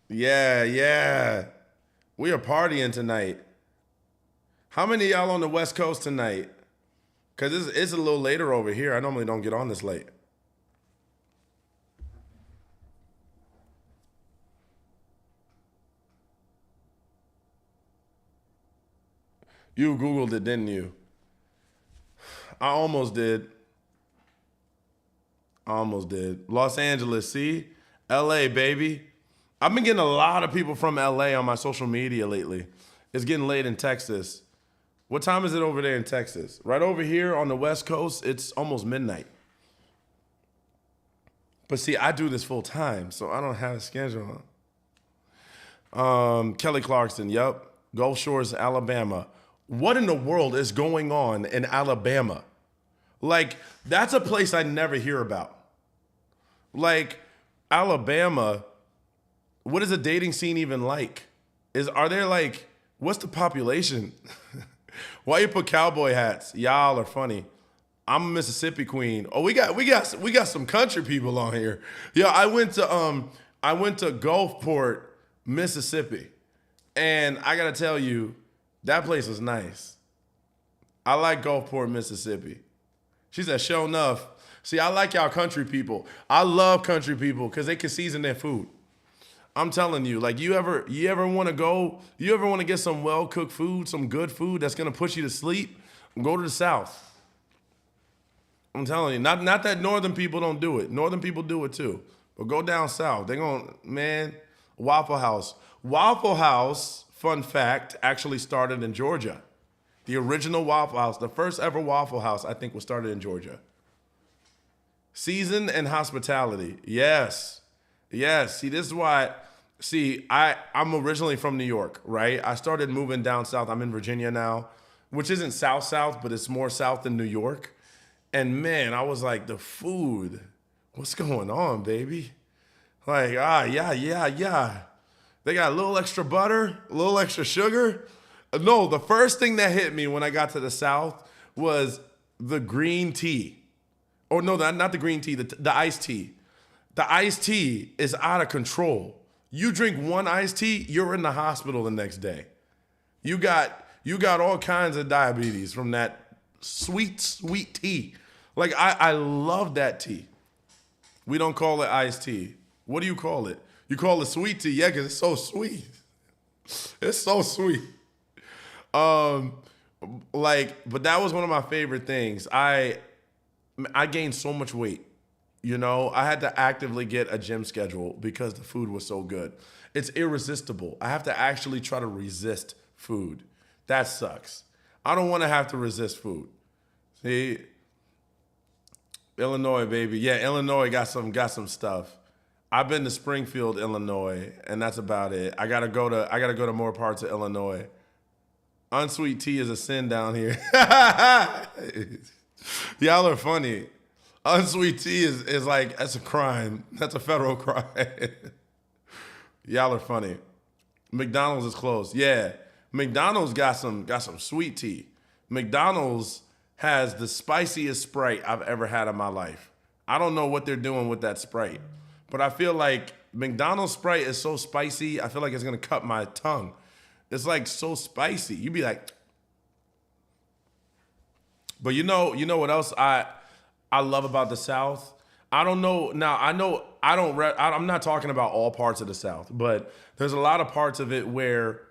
Speaker 1: Yeah, yeah. We are partying tonight. How many of y'all on the West Coast tonight? Because it's a little later over here. I normally don't get on this late. You Googled it, didn't you? I almost did. I almost did. Los Angeles, see? LA, baby. I've been getting a lot of people from LA on my social media lately. It's getting late in Texas. What time is it over there in Texas? Right over here on the West Coast, it's almost midnight. But see, I do this full time, so I don't have a schedule. Kelly Clarkson, yep. Gulf Shores, Alabama. What in the world is going on in Alabama? Like, that's a place I never hear about. Like, Alabama, what is the dating scene even like? Are there like, what's the population? Why you put cowboy hats? Y'all are funny. I'm a Mississippi queen. Oh, we got some country people on here. Yeah, I went to Gulfport, Mississippi, and I gotta tell you, that place was nice. I like Gulfport, Mississippi. She said, "Sure enough." See, I like y'all country people. I love country people because they can season their food. I'm telling you, like you ever want to get some well-cooked food, some good food that's gonna put you to sleep, go to the South. I'm telling you, not that northern people don't do it. Northern people do it too. But go down south. They're going, man, Waffle House. Waffle House, fun fact, actually started in Georgia. The original Waffle House, the first ever Waffle House, I think was started in Georgia. Season and hospitality. Yes. Yes. See, this is why, I'm originally from New York, right? I started moving down south. I'm in Virginia now, which isn't south, but it's more south than New York. And man, I was like, the food, what's going on, baby? Like, yeah. They got a little extra butter, a little extra sugar. No, the first thing that hit me when I got to the South was the green tea. Oh, no, not the green tea, the iced tea. The iced tea is out of control. You drink one iced tea, you're in the hospital the next day. You got all kinds of diabetes from that sweet tea. Like, I love that tea. We don't call it iced tea. What do you call it? You call it sweet tea, yeah, because it's so sweet. It's so sweet. But that was one of my favorite things. I gained so much weight. You know, I had to actively get a gym schedule because the food was so good. It's irresistible. I have to actually try to resist food. That sucks. I don't want to have to resist food. See, Illinois, baby. Yeah, Illinois got some stuff. I've been to Springfield, Illinois, and that's about it. I gotta go to more parts of Illinois. Unsweet tea is a sin down here. Y'all are funny. Unsweet tea is like, that's a crime. That's a federal crime. Y'all are funny. McDonald's is closed. Yeah. McDonald's got some sweet tea. McDonald's has the spiciest Sprite I've ever had in my life. I don't know what they're doing with that Sprite, but I feel like McDonald's Sprite is so spicy, I feel like it's gonna cut my tongue. It's like so spicy. You'd be like, but you know what else I love about the South? I don't know. Now I know I'm not talking about all parts of the South, but there's a lot of parts of it where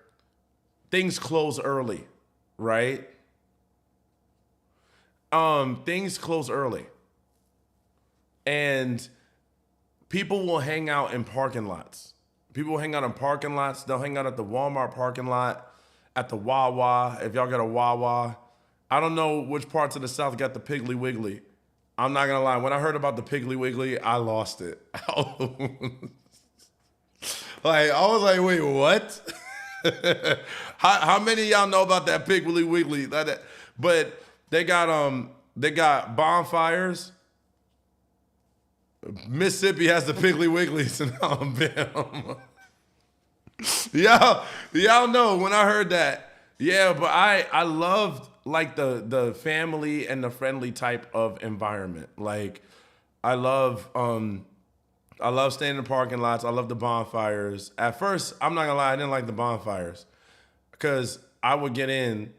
Speaker 1: things close early, right? Things close early, and people will hang out in parking lots. People will hang out in parking lots. They'll hang out at the Walmart parking lot, at the Wawa. If y'all got a Wawa, I don't know which parts of the South got the Piggly Wiggly. I'm not gonna lie. When I heard about the Piggly Wiggly, I lost it. Like I was like, wait, what? how many of y'all know about that Piggly Wiggly? But they got bonfires. Mississippi has the Piggly Wigglies in Alabama. y'all know when I heard that. Yeah, but I loved like the family and the friendly type of environment. Like I love staying in parking lots. I love the bonfires. At first, I'm not gonna lie, I didn't like the bonfires because I would get in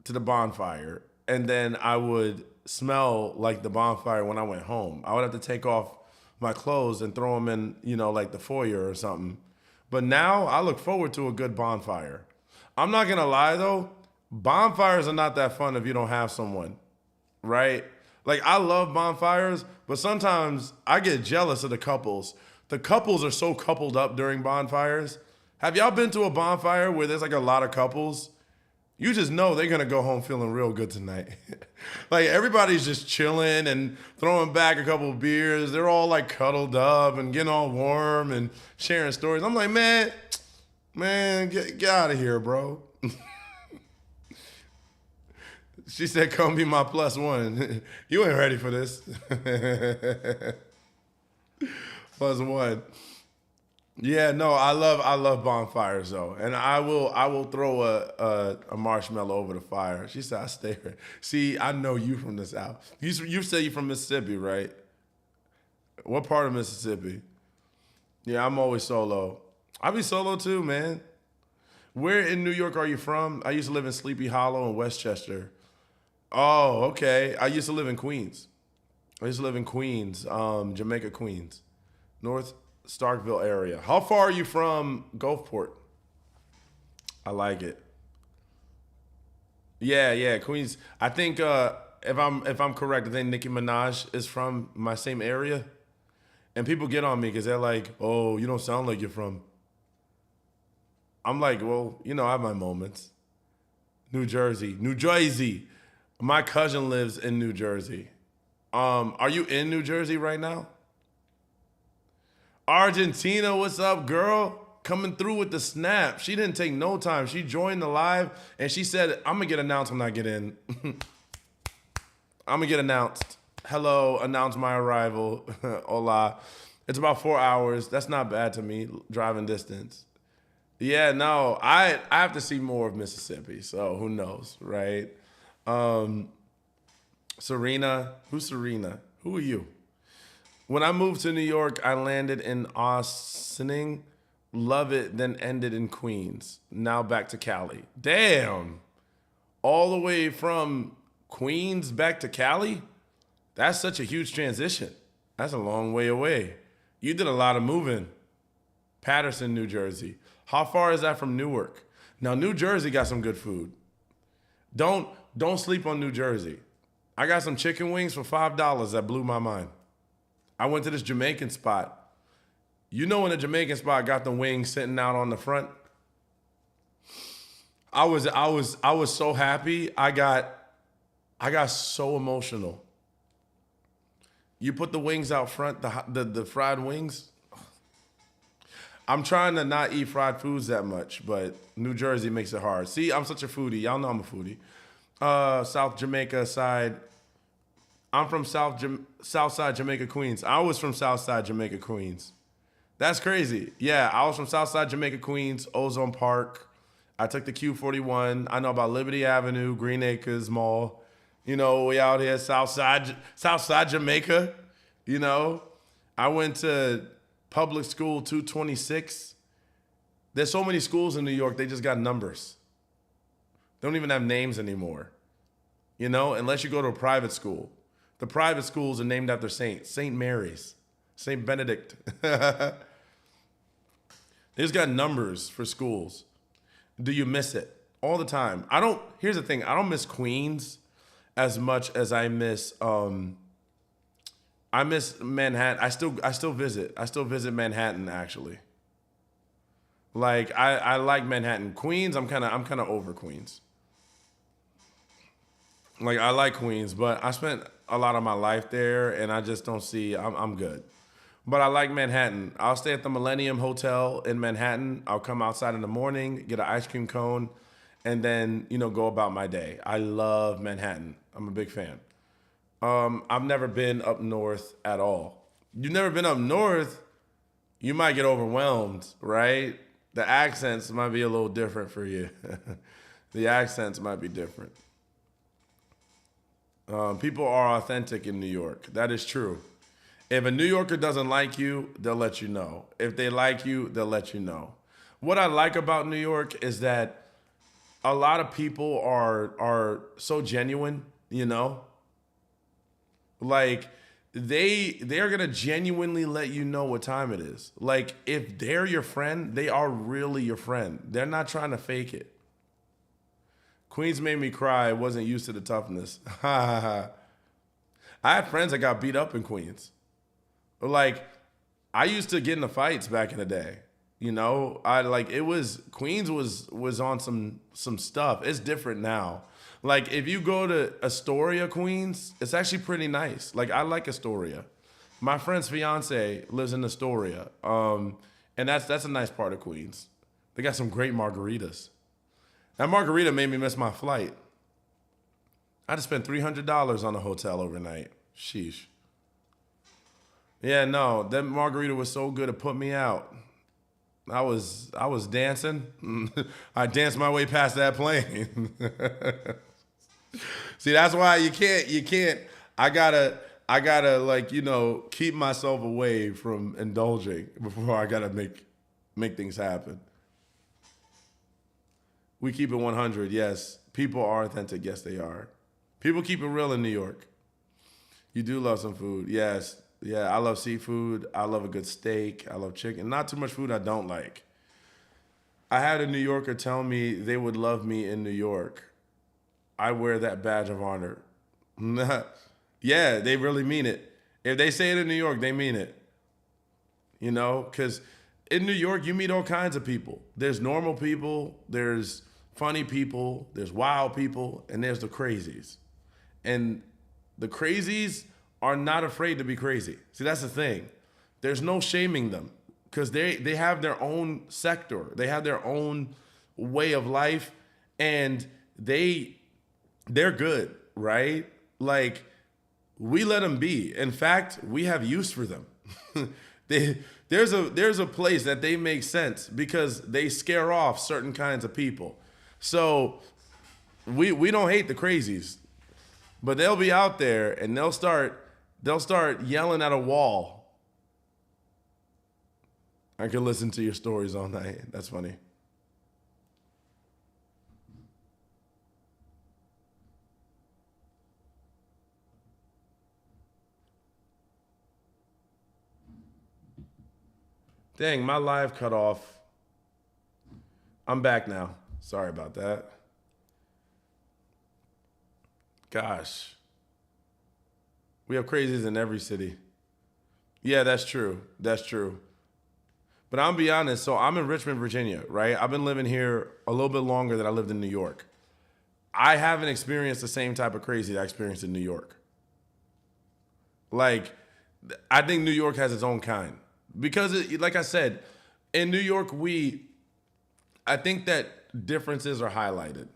Speaker 1: to the bonfire and then I would smell like the bonfire when I went home. I would have to take off my clothes and throw them in, like the foyer or something. But now I look forward to a good bonfire. I'm not gonna lie though, bonfires are not that fun if you don't have someone, right? Like I love bonfires, but sometimes I get jealous of the couples. The couples are so coupled up during bonfires. Have y'all been to a bonfire where there's like a lot of couples? You just know they're gonna go home feeling real good tonight. Like everybody's just chilling and throwing back a couple of beers. They're all like cuddled up and getting all warm and sharing stories. I'm like, man, get out of here, bro. She said, come be my plus one. You ain't ready for this. Plus one. Yeah, no, I love bonfires though, and I will throw a marshmallow over the fire. She said, "I stay here." See, I know you from the South. You say you from Mississippi, right? What part of Mississippi? Yeah, I'm always solo. I be solo too, man. Where in New York are you from? I used to live in Sleepy Hollow in Westchester. Oh, okay. I used to live in Queens. Jamaica, Queens, North Starkville area. How far are you from Gulfport? I like it. Yeah, Queens. I think if I'm correct, I think Nicki Minaj is from my same area. And people get on me because they're like, "Oh, you don't sound like you're from." I'm like, well, I have my moments. New Jersey. My cousin lives in New Jersey. Are you in New Jersey right now? Argentina, what's up, girl? Coming through with the snap. She didn't take no time. She joined the live and she said, I'm gonna get announced when I get in. I'm gonna get announced. Hello, announce my arrival. Hola. It's about 4 hours. That's not bad to me, driving distance. Yeah, no, I have to see more of Mississippi, so who knows, right? Serena, who's Serena? Who are you? When I moved to New York, I landed in Ossining, love it, then ended in Queens. Now back to Cali. Damn. All the way from Queens back to Cali? That's such a huge transition. That's a long way away. You did a lot of moving. Patterson, New Jersey. How far is that from Newark? Now, New Jersey got some good food. Don't sleep on New Jersey. I got some chicken wings for $5 that blew my mind. I went to this Jamaican spot. You know when a Jamaican spot got the wings sitting out on the front? I was so happy. I got so emotional. You put the wings out front, the fried wings. I'm trying to not eat fried foods that much, but New Jersey makes it hard. See, I'm such a foodie. Y'all know I'm a foodie. South Jamaica side. I'm from South Side Jamaica, Queens. I was from South Side Jamaica, Queens. That's crazy. Yeah, I was from South Side Jamaica, Queens, Ozone Park. I took the Q41. I know about Liberty Avenue, Green Acres Mall. You know, we out here, South Side Jamaica. You know, I went to public school 226. There's so many schools in New York, they just got numbers. They don't even have names anymore. You know, unless you go to a private school. The private schools are named after saints. St. Mary's, St. Benedict. They just got numbers for schools. Do you miss it? All the time. Here's the thing, I don't miss Queens as much as I miss Manhattan. I still visit. I still visit Manhattan actually. Like I like Manhattan. Queens, I'm kind of over Queens. Like I like Queens, but I spent a lot of my life there, and I just don't see. I'm good, but I like Manhattan. I'll stay at the Millennium Hotel in Manhattan. I'll come outside in the morning, get an ice cream cone, and then go about my day. I love Manhattan. I'm a big fan. I've never been up north at all. You've never been up north, you might get overwhelmed, right? The accents might be a little different for you. The accents might be different. People are authentic in New York. That is true. If a New Yorker doesn't like you, they'll let you know. If they like you, they'll let you know. What I like about New York is that a lot of people are so genuine, Like they're gonna genuinely let you know what time it is. Like if they're your friend, they are really your friend. They're not trying to fake it. Queens made me cry. I wasn't used to the toughness. I had friends that got beat up in Queens. Like, I used to get into fights back in the day. Queens was on some stuff. It's different now. Like, if you go to Astoria, Queens, it's actually pretty nice. Like, I like Astoria. My friend's fiance lives in Astoria. And that's a nice part of Queens. They got some great margaritas. That margarita made me miss my flight. I just spent $300 on a hotel overnight. Sheesh. Yeah, no, that margarita was so good it put me out. I was dancing. I danced my way past that plane. See, that's why you can't. I gotta keep myself away from indulging before I gotta make things happen. We keep it 100, yes. People are authentic, yes they are. People keep it real in New York. You do love some food, yes. Yeah, I love seafood. I love a good steak. I love chicken. Not too much food I don't like. I had a New Yorker tell me they would love me in New York. I wear that badge of honor. Yeah, they really mean it. If they say it in New York, they mean it. Because in New York, you meet all kinds of people. There's normal people, there's funny people, there's wild people, and there's the crazies. And the crazies are not afraid to be crazy. See, that's the thing. There's no shaming them because they have their own sector. They have their own way of life, and they're good, right? Like, we let them be. In fact, we have use for them. There's a place that they make sense because they scare off certain kinds of people. So we don't hate the crazies, but they'll be out there and they'll start yelling at a wall. I could listen to your stories all night. That's funny. Dang, my live cut off. I'm back now. Sorry about that. Gosh. We have crazies in every city. Yeah, that's true. That's true. But I'm be honest, so I'm in Richmond, Virginia, right? I've been living here a little bit longer than I lived in New York. I haven't experienced the same type of crazy that I experienced in New York. Like, I think New York has its own kind. Because, like I said, in New York, I think that differences are highlighted.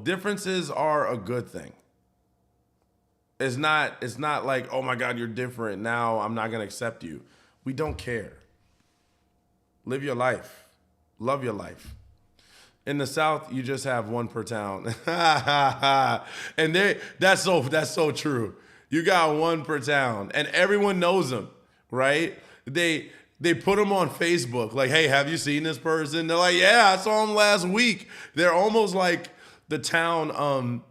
Speaker 1: Differences are a good thing. It's not like, oh my God, you're different. Now I'm not gonna accept you. We don't care. Live your life. Love your life. In the South, you just have one per town. And that's so true. You got one per town. And everyone knows them, right? They put them on Facebook, like, hey, have you seen this person? They're like, yeah, I saw him last week. They're almost the town,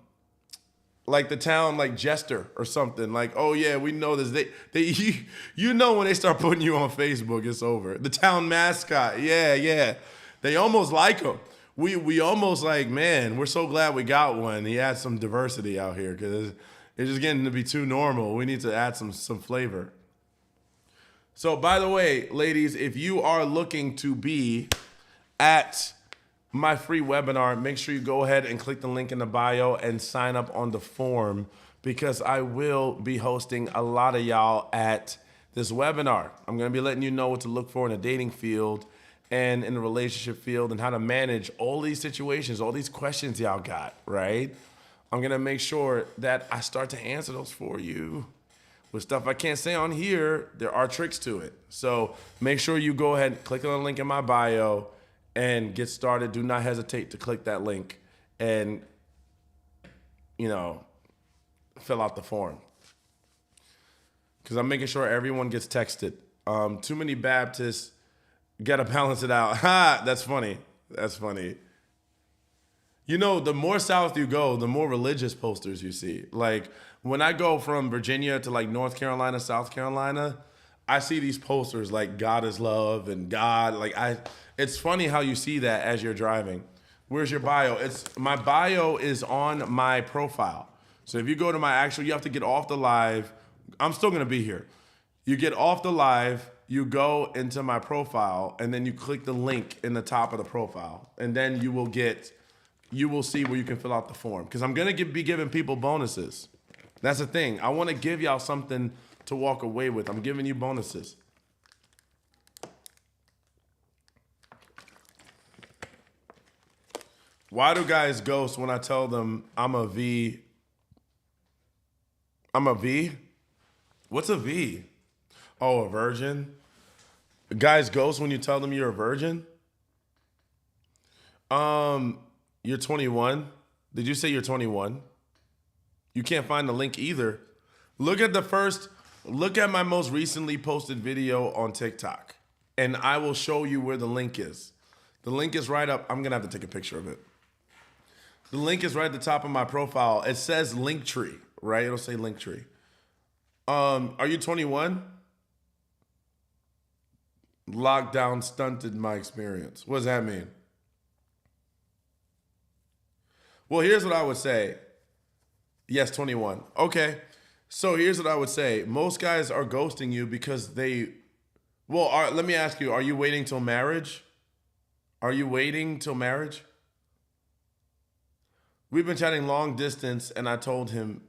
Speaker 1: like the town like jester or something. Like, oh yeah, we know this. You know when they start putting you on Facebook, it's over. The town mascot, yeah, yeah. They almost like him. We almost like, man, we're so glad we got one. He adds some diversity out here because it's just getting to be too normal. We need to add some flavor. So, by the way, ladies, if you are looking to be at my free webinar, make sure you go ahead and click the link in the bio and sign up on the form because I will be hosting a lot of y'all at this webinar. I'm going to be letting you know what to look for in a dating field and in the relationship field and how to manage all these situations, all these questions y'all got, right? I'm going to make sure that I start to answer those for you. With stuff I can't say on here, there are tricks to it. So make sure you go ahead and click on the link in my bio and get started. Do not hesitate to click that link and, fill out the form. Because I'm making sure everyone gets texted. Too many Baptists, gotta balance it out. Ha! That's funny. That's funny. The more south you go, the more religious posters you see. Like when I go from Virginia to like North Carolina, South Carolina, I see these posters like God is love and God. It's funny how you see that as you're driving. Where's your bio? My bio is on my profile. So if you go to you have to get off the live. I'm still gonna be here. You get off the live, you go into my profile, and then you click the link in the top of the profile, and then you will see where you can fill out the form. Because I'm gonna be giving people bonuses. That's the thing. I want to give y'all something to walk away with. I'm giving you bonuses. Why do guys ghost when I tell them I'm a V? I'm a V? What's a V? Oh, a virgin? Guys ghost when you tell them you're a virgin? You're 21. Did you say you're 21? You can't find the link either. Look at my most recently posted video on TikTok, and I will show you where the link is. The link is right up. I'm gonna have to take a picture of it. The link is right at the top of my profile. It says Linktree, right? It'll say Linktree. Are you 21? Lockdown stunted my experience. What does that mean? Well, here's what I would say. Yes, 21. Okay. So here's what I would say. Most guys are ghosting you because let me ask you, are you waiting till marriage? Are you waiting till marriage? We've been chatting long distance, and I told him,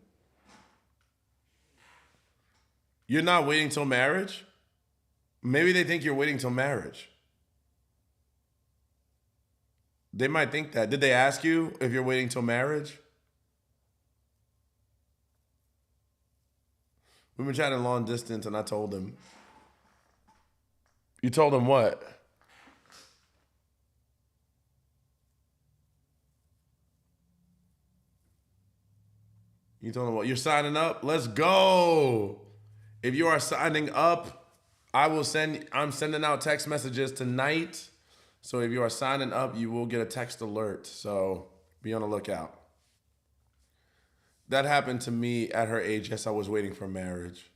Speaker 1: you're not waiting till marriage? Maybe they think you're waiting till marriage. They might think that. Did they ask you if you're waiting till marriage? We've been chatting long distance, and I told him. You told him what? You told him what? You're signing up? Let's go. If you are signing up, I'm sending out text messages tonight. So if you are signing up, you will get a text alert. So be on the lookout. That happened to me at her age. Yes, I was waiting for marriage.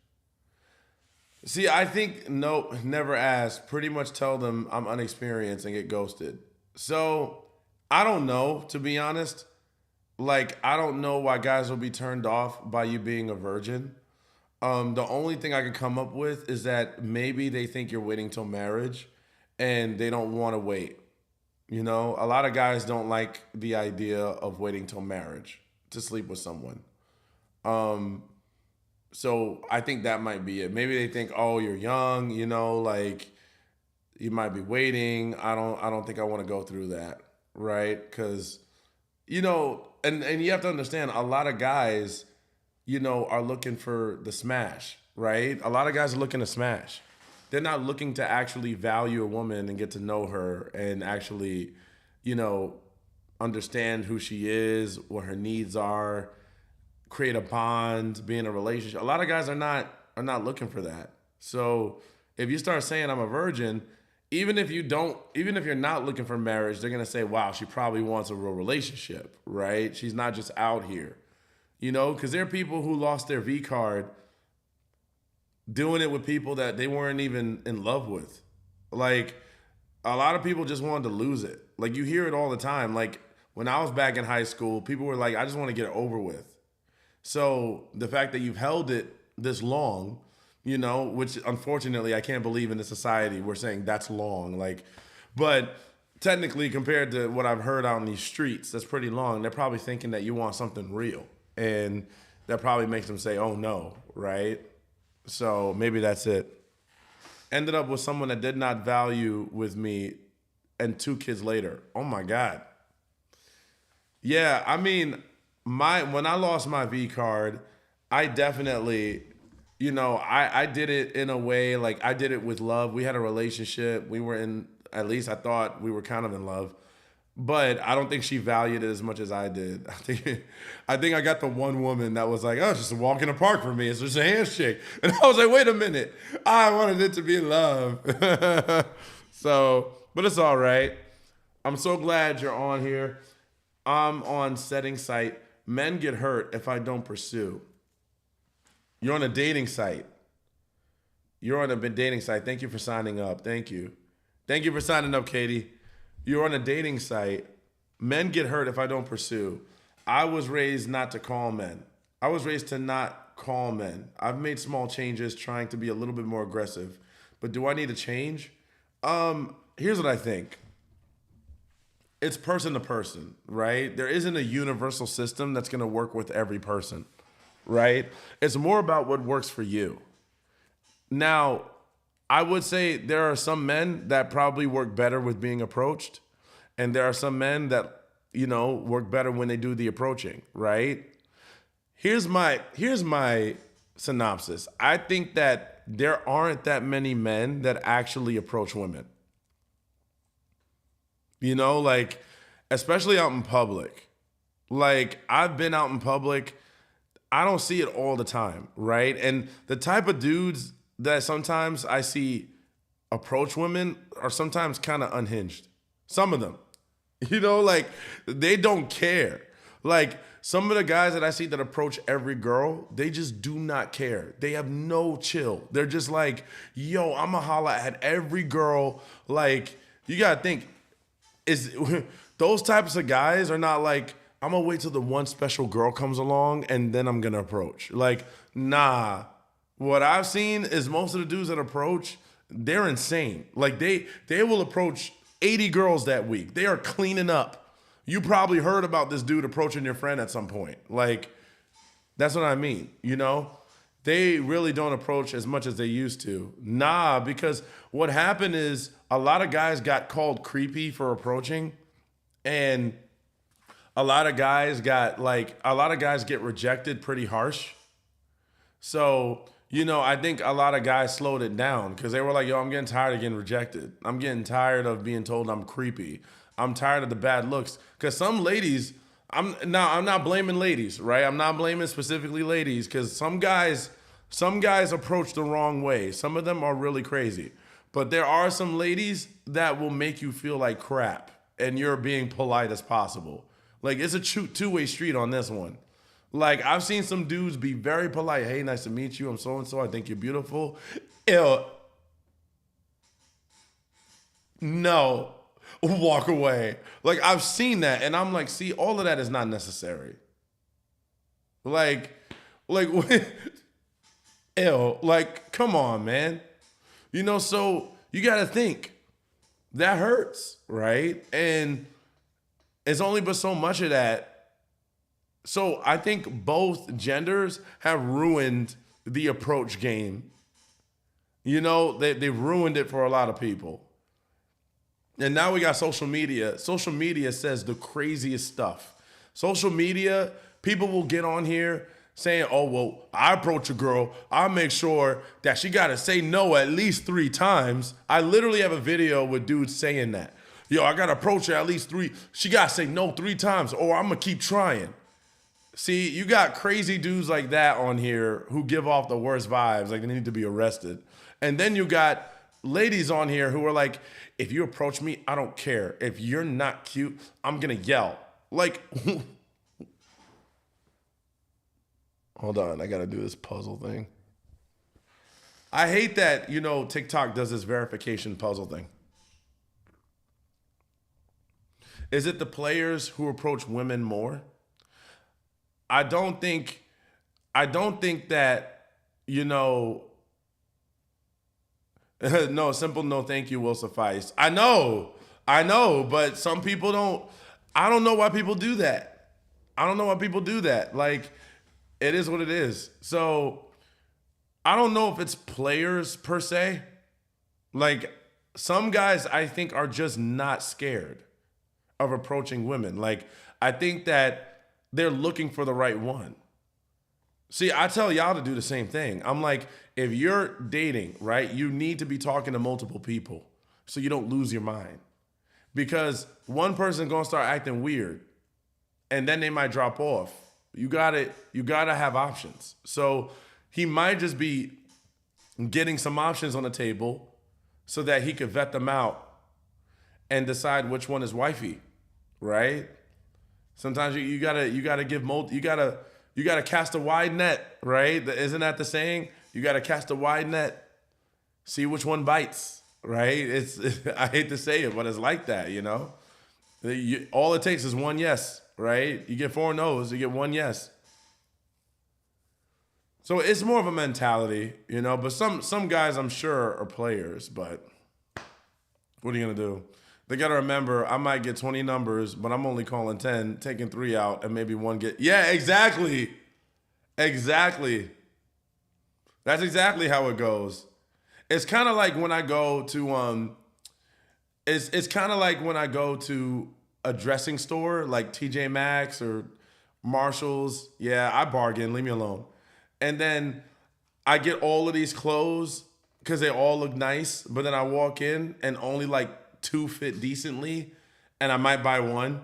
Speaker 1: See, I think, no, never ask. Pretty much tell them I'm unexperienced and get ghosted. So I don't know, to be honest. I don't know why guys will be turned off by you being a virgin. The only thing I can come up with is that maybe they think you're waiting till marriage and they don't want to wait. A lot of guys don't like the idea of waiting till marriage to sleep with someone. So I think that might be it. Maybe they think, oh, you're young, You might be waiting. I don't think I want to go through that, right? Because and you have to understand, a lot of guys, are looking for the smash, right? A lot of guys are looking to smash. They're not looking to actually value a woman and get to know her and actually, you know, understand who she is, what her needs are, create a bond, be in a relationship. A lot of guys are not looking for that. So if you start saying I'm a virgin, even if you're not looking for marriage, they're gonna say, wow, she probably wants a real relationship, right? She's not just out here. Because there are people who lost their V card doing it with people that they weren't even in love with. Like, a lot of people just wanted to lose it. Like, you hear it all the time. Like, when I was back in high school, people were like, I just want to get it over with. So the fact that you've held it this long, which unfortunately I can't believe in the society we're saying that's long. Like, but technically compared to what I've heard out in these streets, that's pretty long. They're probably thinking that you want something real. And that probably makes them say, oh no, right? So maybe that's it. Ended up with someone that did not value with me and 2 kids later. Oh my God. Yeah, I mean, when I lost my V card, I definitely, I did it in a way, like I did it with love. We had a relationship. We were at least I thought we were kind of in love. But I don't think she valued it as much as I did. I think I got the one woman that was like, oh, it's just a walk in the park for me. It's just a handshake. And I was like, wait a minute. I wanted it to be love. So, but it's all right. I'm so glad you're on here. I'm on setting site. Men get hurt if I don't pursue. You're on a dating site. You're on a dating site. Thank you for signing up. Thank you. Thank you for signing up, Katie. You're on a dating site. Men get hurt if I don't pursue. I was raised not to call men. I was raised to not call men. I've made small changes trying to be a little bit more aggressive. But do I need to change? Here's what I think. It's person to person, right? There isn't a universal system that's going to work with every person, right? It's more about what works for you. Now, I would say there are some men that probably work better with being approached, and there are some men that, work better when they do the approaching, right? Here's my synopsis. I think that there aren't that many men that actually approach women. Like, especially out in public. Like, I've been out in public. I don't see it all the time, right? And the type of dudes that sometimes I see approach women are sometimes kind of unhinged. Some of them, like they don't care. Like some of the guys that I see that approach every girl, they just do not care. They have no chill. They're just like, yo, I'ma holla at every girl. Like, you gotta think, those types of guys are not like, I'm gonna wait till the one special girl comes along and then I'm gonna approach. Like, nah. What I've seen is most of the dudes that approach, they're insane. Like they will approach 80 girls that week. They are cleaning up. You probably heard about this dude approaching your friend at some point. Like, that's what I mean, They really don't approach as much as they used to. Nah, because what happened is a lot of guys got called creepy for approaching, and a lot of guys get rejected pretty harsh. So, I think a lot of guys slowed it down because they were like, yo, I'm getting tired of getting rejected. I'm getting tired of being told I'm creepy. I'm tired of the bad looks. Because some ladies, I'm not blaming ladies, right? I'm not blaming specifically ladies because some guys approach the wrong way. Some of them are really crazy. But there are some ladies that will make you feel like crap and you're being polite as possible. Like, it's a two-way street on this one. Like, I've seen some dudes be very polite. Hey, nice to meet you. I'm so-and-so. I think you're beautiful. Ew. No. Walk away. Like, I've seen that. And I'm like, see, all of that is not necessary. Like, ew. Like, come on, man. So you got to think. That hurts, right? And it's only but so much of that. So I think both genders have ruined the approach game. They've ruined it for a lot of people. And now we got social media. Social media says the craziest stuff. Social media, people will get on here saying, oh, well, I approach a girl, I make sure that she got to say no at least 3 times. I literally have a video with dudes saying that. Yo, I got to approach her at least 3. She got to say no 3 times or I'm going to keep trying. See, you got crazy dudes like that on here who give off the worst vibes, like they need to be arrested. And then you got ladies on here who are like, if you approach me, I don't care. If you're not cute, I'm going to yell. Like, hold on, I got to do this puzzle thing. I hate that, TikTok does this verification puzzle thing. Is it the players who approach women more? I don't think that, no, simple no thank you will suffice. I know, but some people don't. I don't know why people do that. Like, it is what it is. So, I don't know if it's players per se. Like, some guys I think are just not scared of approaching women. Like, I think that they're looking for the right one. See, I tell y'all to do the same thing. I'm like, if you're dating, right, you need to be talking to multiple people so you don't lose your mind. Because one person gonna start acting weird and then they might drop off. You gotta have options. So he might just be getting some options on the table so that he could vet them out and decide which one is wifey, right? Sometimes you gotta cast a wide net, right? Isn't that the saying? You gotta cast a wide net, see which one bites, right? I hate to say it, but it's like that, all it takes is one yes, right? You get 4 no's, you get 1 yes. So it's more of a mentality, but some guys I'm sure are players, but what are you gonna do? They got to remember, I might get 20 numbers, but I'm only calling 10, taking 3 out, and maybe 1 get... Yeah, exactly. Exactly. That's exactly how it goes. It's kind of like when I go to... It's kind of like when I go to a dressing store, like TJ Maxx or Marshalls. Yeah, I bargain. Leave me alone. And then I get all of these clothes because they all look nice, but then I walk in and only like 2 fit decently, and I might buy 1,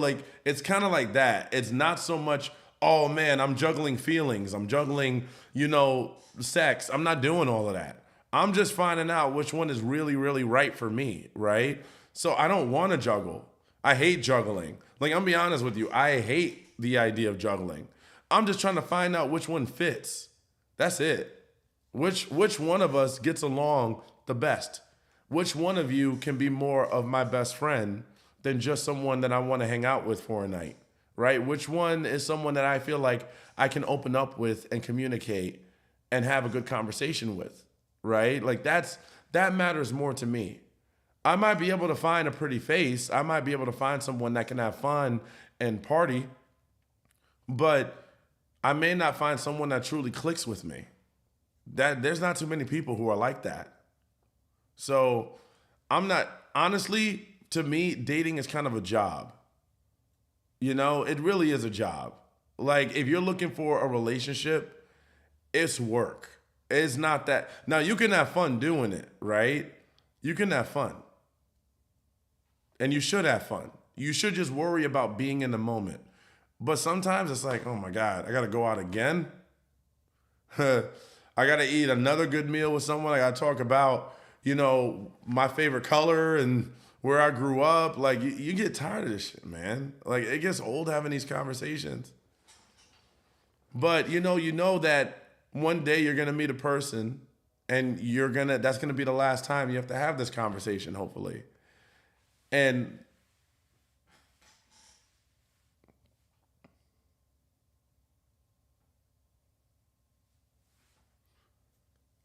Speaker 1: like it's kind of like that. It's not so much, oh man, I'm juggling feelings. I'm juggling, sex. I'm not doing all of that. I'm just finding out which one is really, really right for me, right? So I don't want to juggle. I hate juggling. Like, I'm be honest with you. I hate the idea of juggling. I'm just trying to find out which one fits. That's it. Which one of us gets along the best? Which one of you can be more of my best friend than just someone that I want to hang out with for a night, right? Which one is someone that I feel like I can open up with and communicate and have a good conversation with, right? Like that matters more to me. I might be able to find a pretty face. I might be able to find someone that can have fun and party, but I may not find someone that truly clicks with me. There's not too many people who are like that. So honestly, to me, dating is kind of a job. It really is a job. Like, if you're looking for a relationship, it's work. It's not that. Now, you can have fun doing it, right? You can have fun. And you should have fun. You should just worry about being in the moment. But sometimes it's like, oh my God, I got to go out again. I got to eat another good meal with someone. I got to talk about, my favorite color and where I grew up. Like, you get tired of this shit, man. Like, it gets old having these conversations. But, you know that one day you're going to meet a person and that's going to be the last time you have to have this conversation, hopefully. And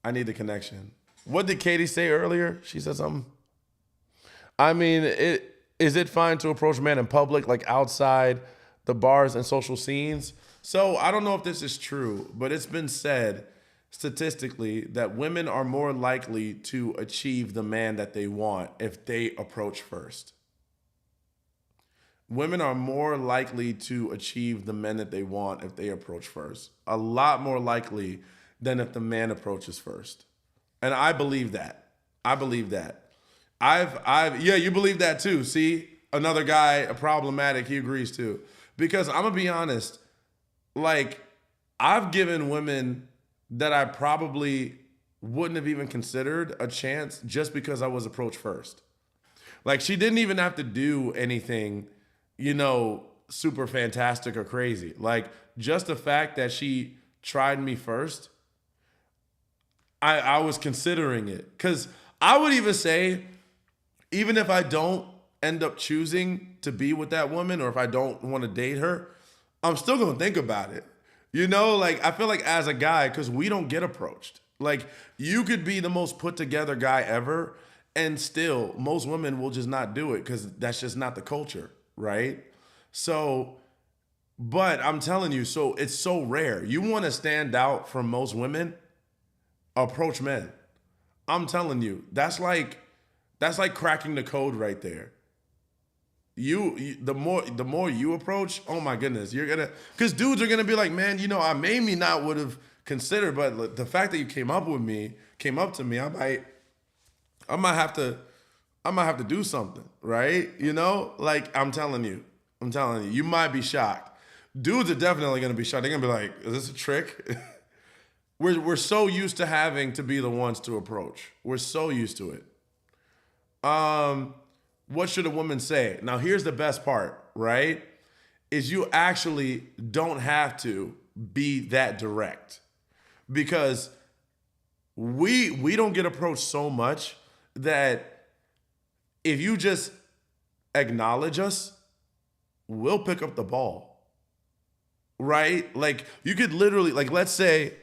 Speaker 1: I need the connection. What did Katie say earlier? She said something. I mean, is it fine to approach a man in public, like outside the bars and social scenes? So I don't know if this is true, but it's been said statistically that women are more likely to achieve the man that they want if they approach first. Women are more likely to achieve the men that they want if they approach first. A lot more likely than if the man approaches first. And I believe that. I believe that. Yeah, you believe that too. See, another guy, a problematic, he agrees too. Because I'm gonna be honest, like, I've given women that I probably wouldn't have even considered a chance just because I was approached first. Like, she didn't even have to do anything, super fantastic or crazy. Like, just the fact that she tried me first, I was considering it. Because I would even say, even if I don't end up choosing to be with that woman or if I don't want to date her, I'm still going to think about it. Like, I feel like as a guy, because we don't get approached. Like, you could be the most put together guy ever, and still, most women will just not do it because that's just not the culture, right? So, but I'm telling you, so it's so rare. You want to stand out from most women, approach men. I'm telling you, that's like cracking the code right there. The more you approach, oh my goodness, because dudes are gonna be like, man, I maybe not would have considered, but the fact that you came up to me, I might have to do something, right? Like I'm telling you, you might be shocked. Dudes are definitely gonna be shocked. They're gonna be like, is this a trick? We're so used to having to be the ones to approach. We're so used to it. What should a woman say? Now, here's the best part, right? Is you actually don't have to be that direct. Because we don't get approached so much that if you just acknowledge us, we'll pick up the ball. Right? Like, you could literally, like, let's say,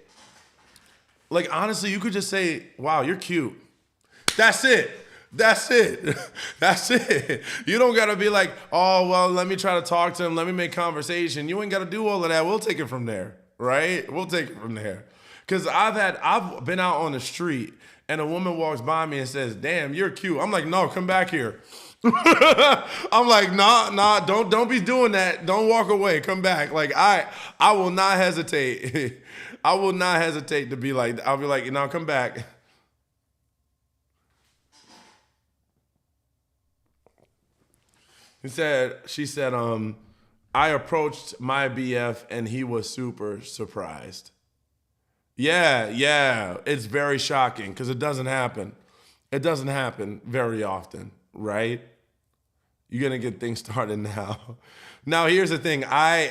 Speaker 1: like, honestly, you could just say, wow, you're cute. That's it. That's it. That's it. You don't got to be like, oh, well, let me try to talk to him. Let me make conversation. You ain't got to do all of that. We'll take it from there, right? We'll take it from there. Because I've been out on the street and a woman walks by me and says, damn, you're cute. I'm like, no, come back here. I'm like, nah, don't be doing that. Don't walk away. Come back. Like, I will not hesitate. I will not hesitate to be like, I'll be like, no, come back. She said, I approached my BF and he was super surprised. Yeah, it's very shocking because it doesn't happen. It doesn't happen very often, right? You're gonna get things started now. Now here's the thing. I'm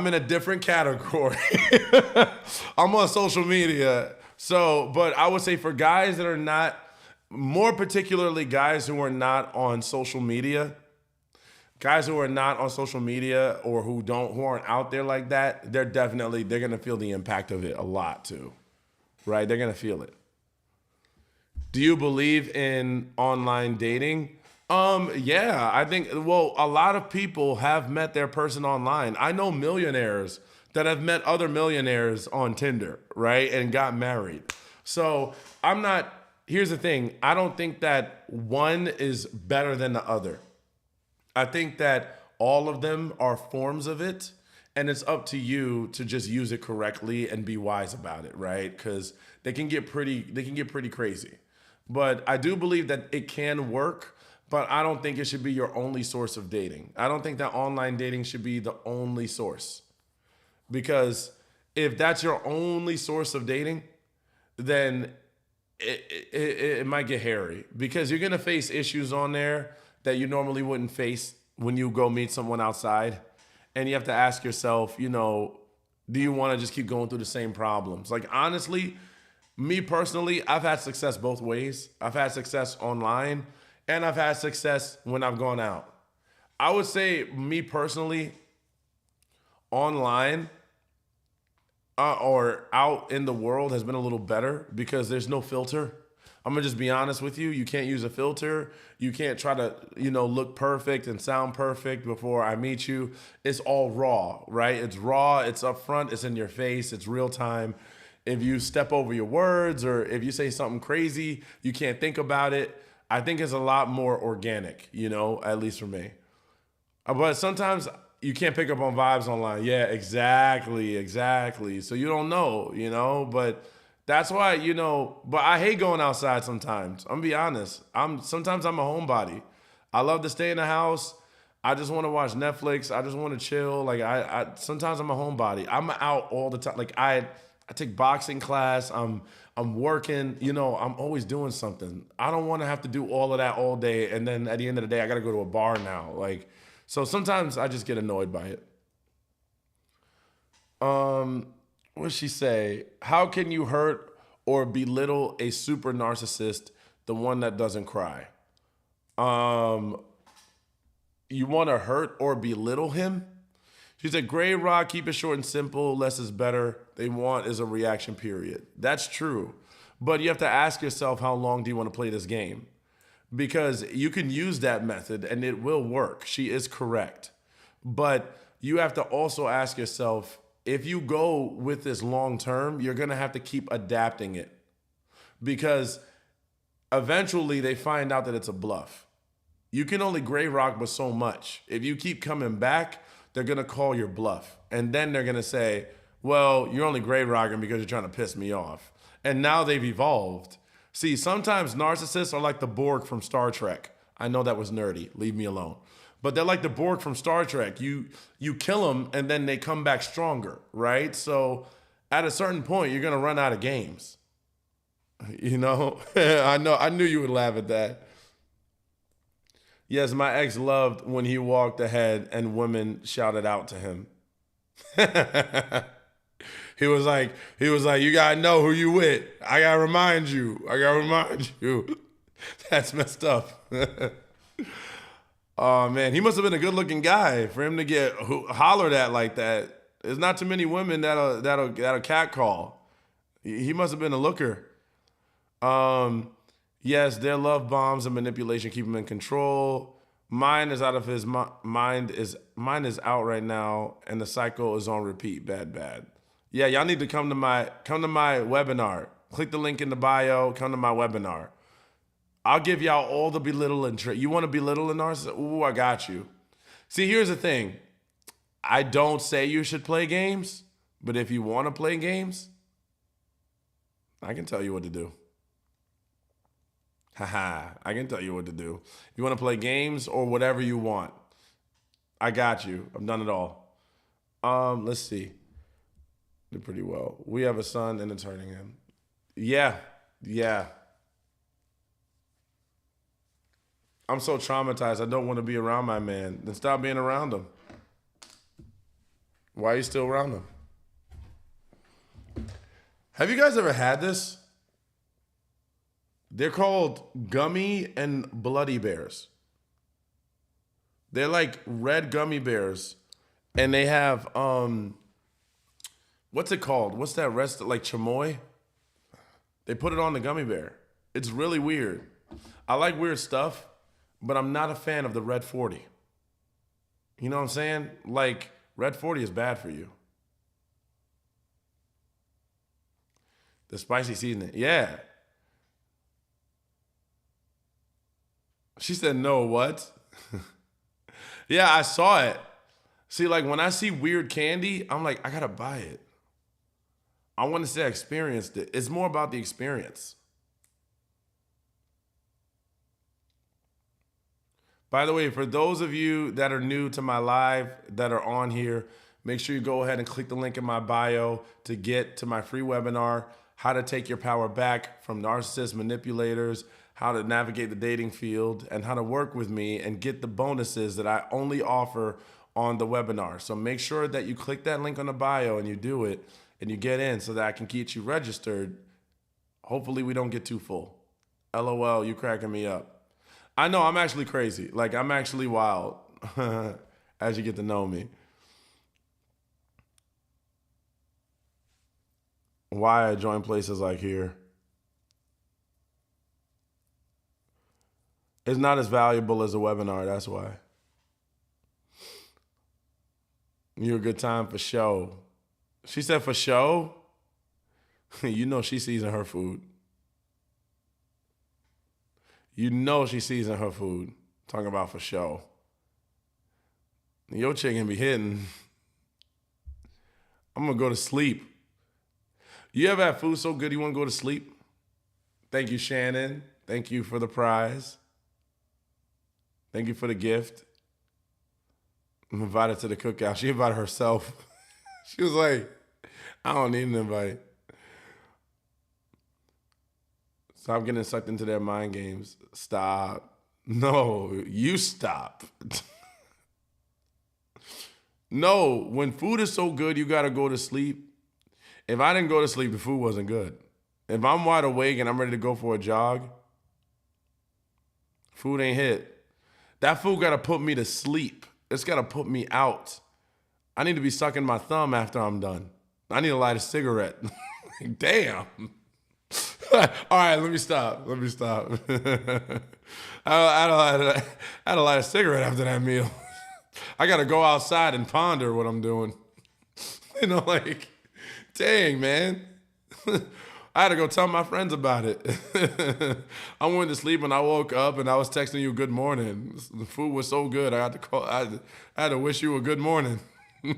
Speaker 1: in a different category. I'm on social media. So, but I would say for guys that are not, more particularly guys who are not on social media, or who aren't out there like that, they're gonna feel the impact of it a lot too, right? They're gonna feel it. Do you believe in online dating? Yeah, I think, well, a lot of people have met their person online. I know millionaires that have met other millionaires on Tinder, right? And got married. So here's the thing. I don't think that one is better than the other. I think that all of them are forms of it, and it's up to you to just use it correctly and be wise about it, right? Because they can get pretty crazy. But I do believe that it can work, but I don't think it should be your only source of dating. I don't think that online dating should be the only source. Because if that's your only source of dating, then it might get hairy. Because you're going to face issues on there that you normally wouldn't face when you go meet someone outside. And you have to ask yourself, do you want to just keep going through the same problems? Like, honestly, me personally, I've had success both ways. I've had success online, and I've had success when I've gone out. I would say, me personally, online or out in the world has been a little better because there's no filter. I'm gonna just be honest with you. You can't use a filter. You can't try to, look perfect and sound perfect before I meet you. It's all raw, right? It's raw, it's upfront, it's in your face, it's real time. If you step over your words or if you say something crazy, you can't think about it. I think it's a lot more organic, at least for me. But sometimes you can't pick up on vibes online. Yeah, exactly, exactly. So you don't know, but that's why, but I hate going outside sometimes. I'm gonna be honest. Sometimes I'm a homebody. I love to stay in the house. I just want to watch Netflix. I just want to chill. Like I sometimes I'm a homebody. I'm out all the time. Like I take boxing class. I'm working, I'm always doing something. I don't want to have to do all of that all day and then at the end of the day I got to go to a bar now. Like so sometimes I just get annoyed by it. What'd she say? How can you hurt or belittle a super narcissist, the one that doesn't cry? Um, you want to hurt or belittle him? She said, Gray Rock, keep it short and simple. Less is better. They want is a reaction period. That's true. But you have to ask yourself, how long do you want to play this game? Because you can use that method and it will work. She is correct. But you have to also ask yourself, if you go with this long term, you're going to have to keep adapting it. Because eventually they find out that it's a bluff. You can only gray rock but so much. If you keep coming back, they're going to call your bluff. And then they're going to say, well, you're only gray rocking because you're trying to piss me off. And now they've evolved. See, sometimes narcissists are like the Borg from Star Trek. I know that was nerdy. Leave me alone. But they're like the Borg from Star Trek. You kill them and then they come back stronger, right? So at a certain point, you're going to run out of games. I knew you would laugh at that. Yes, my ex loved when he walked ahead and women shouted out to him. He was like, you gotta know who you with. I gotta remind you. That's messed up. Oh man, he must have been a good-looking guy for him to get hollered at like that. There's not too many women that'll catcall. He must have been a looker. Yes, their love bombs and manipulation keep him in control. Mine is out of his mind. Mine is out right now, and the cycle is on repeat. Bad. Yeah, y'all need to come to my webinar. Click the link in the bio. Come to my webinar. I'll give y'all all the belittling trick. You want to belittle a narcissist? Ooh, I got you. See, here's the thing. I don't say you should play games, but if you want to play games, I can tell you what to do. I can tell you what to do. If you want to play games or whatever you want, I got you. I've done it all. Let's see. Did pretty well. We have a son and it's hurting him. Yeah. I'm so traumatized. I don't want to be around my man. Then stop being around him. Why are you still around him? Have you guys ever had this? They're called gummy and bloody bears. They're like red gummy bears. And they have, what's it called? What's that rest, like chamoy? They put it on the gummy bear. It's really weird. I like weird stuff, but I'm not a fan of the Red 40. You know what I'm saying? Like, Red 40 is bad for you. The spicy seasoning. Yeah. She said, no, what? Yeah, I saw it. See, like when I see weird candy, I'm like, I gotta buy it. I want to say I experienced it. It's more about the experience. By the way, for those of you that are new to my live, that are on here, make sure you go ahead and click the link in my bio to get to my free webinar, How to Take Your Power Back from Narcissist Manipulators, how to navigate the dating field, and how to work with me and get the bonuses that I only offer on the webinar. So make sure that you click that link on the bio and you do it and you get in so that I can get you registered. Hopefully we don't get too full. LOL, you cracking me up. I know, I'm actually crazy. Like, I'm actually wild as you get to know me. Why I join places like here. It's not as valuable as a webinar, that's why. You're a good time for show. She said for show? You know she seasoned her food. You know she seasoned her food. Talking about for show. Your chicken be hitting. I'm gonna go to sleep. You ever have food so good you wanna go to sleep? Thank you, Shannon. Thank you for the prize. Thank you for the gift. I'm invited to the cookout. She invited herself. She was like, I don't need an invite. Stop getting sucked into their mind games. Stop. No, you stop. No, when food is so good, you gotta go to sleep. If I didn't go to sleep, the food wasn't good. If I'm wide awake and I'm ready to go for a jog, food ain't hit. That food gotta put me to sleep. It's gotta put me out. I need to be sucking my thumb after I'm done. I need to light a cigarette. Damn. All right, let me stop. I had to light a cigarette after that meal. I got to go outside and ponder what I'm doing. You know, like, dang, man. I had to go tell my friends about it. I went to sleep and I woke up and I was texting you good morning. The food was so good. I had to call. I had to wish you a good morning. All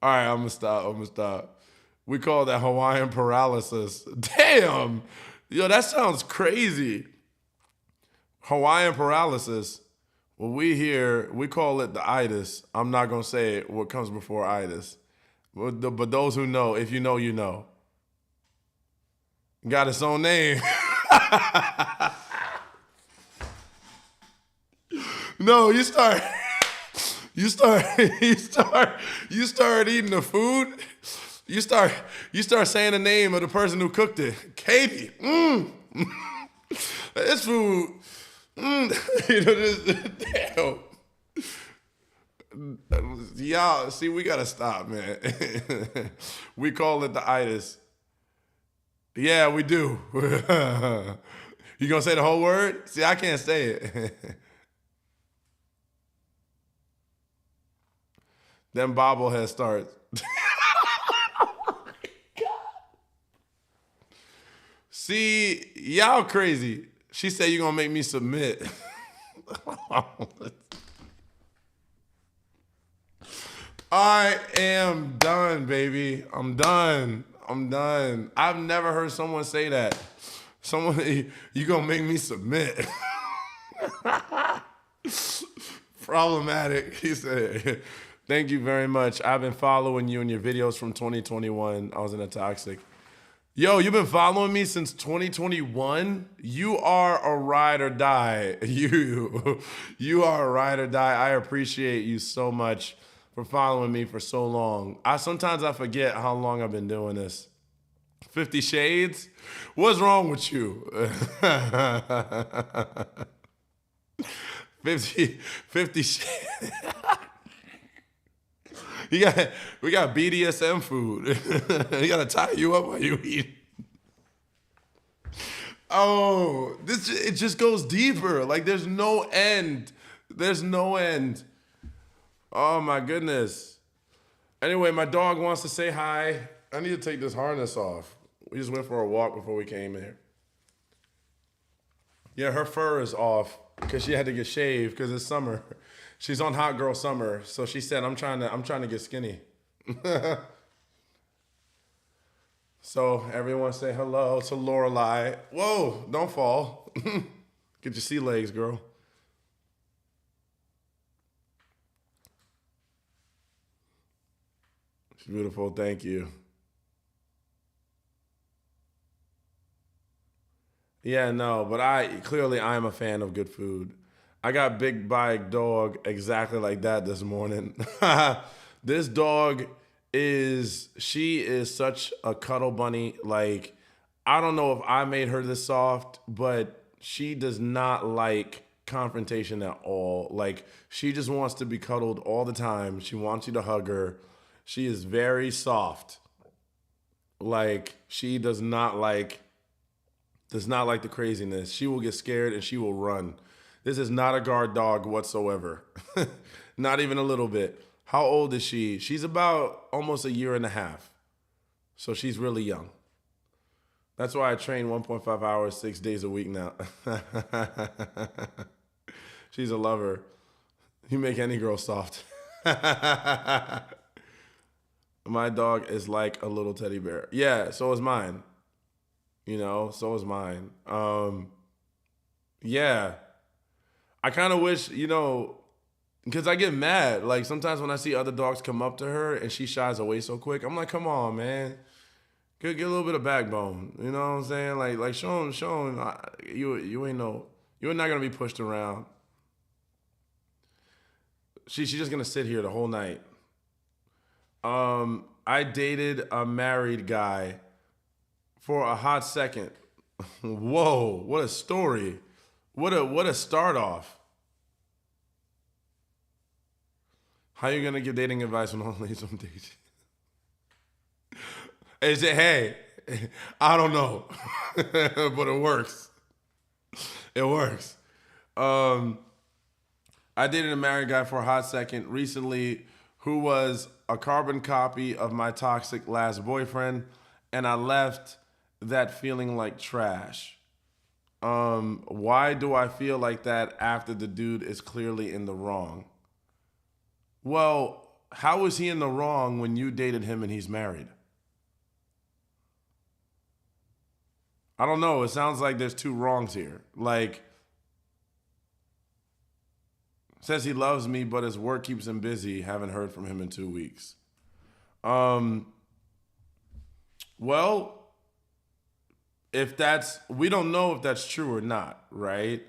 Speaker 1: right, I'm gonna stop. We call that Hawaiian paralysis. Damn, yo, that sounds crazy. Hawaiian paralysis. Well, we call it the itis. I'm not gonna say what comes before itis. But those who know, if you know, you know. Got its own name. No, you start eating the food. You start saying the name of the person who cooked it. Katie. This food. You know, damn. Y'all, see, we gotta stop, man. We call it the itis. Yeah, we do. You gonna say the whole word? See, I can't say it. Then bobblehead starts. See, y'all crazy. She said you gonna make me submit. I am done, baby. I'm done. I've never heard someone say that. You gonna make me submit. Problematic. He said, thank you very much. I've been following you in your videos from 2021. I was in a toxic. Yo, you've been following me since 2021? You are a ride or die. You are a ride or die. I appreciate you so much for following me for so long. Sometimes I forget how long I've been doing this. 50 Shades? What's wrong with you? 50 Shades. We got BDSM food. You gotta tie you up while you eat. Oh, it just goes deeper. Like there's no end. Oh my goodness. Anyway, my dog wants to say hi. I need to take this harness off. We just went for a walk before we came here. Yeah, her fur is off because she had to get shaved because it's summer. She's on hot girl summer, so she said, "I'm trying to get skinny." So everyone say hello to Lorelai. Whoa! Don't fall. Get your sea legs, girl. She's beautiful. Thank you. Yeah, no, but I am a fan of good food. I got Big Bike Dog exactly like that this morning. This dog she is such a cuddle bunny. Like, I don't know if I made her this soft, but she does not like confrontation at all. Like, she just wants to be cuddled all the time. She wants you to hug her. She is very soft. Like, she does not like Does not like the craziness. She will get scared and she will run. This is not a guard dog whatsoever. Not even a little bit. How old is she? She's about almost a year and a half. So she's really young. That's why I train 1.5 hours, 6 days a week now. She's a lover. You make any girl soft. My dog is like a little teddy bear. Yeah, so is mine. So is mine. Yeah. I kind of wish, because I get mad. Like sometimes when I see other dogs come up to her and she shies away so quick, I'm like, come on, man. Get a little bit of backbone. You know what I'm saying? Like show him you're not gonna be pushed around. She's just gonna sit here the whole night. I dated a married guy for a hot second. Whoa, what a story. What a start off. How you gonna give dating advice when all ladies on dating? Is it, hey, I don't know. But it works. It works. I dated a married guy for a hot second recently who was a carbon copy of my toxic last boyfriend, and I left that feeling like trash. Why do I feel like that after the dude is clearly in the wrong? Well, how is he in the wrong when you dated him and he's married? I don't know. It sounds like there's two wrongs here. Like, says he loves me, but his work keeps him busy. Haven't heard from him in 2 weeks. Well, we don't know if that's true or not, right?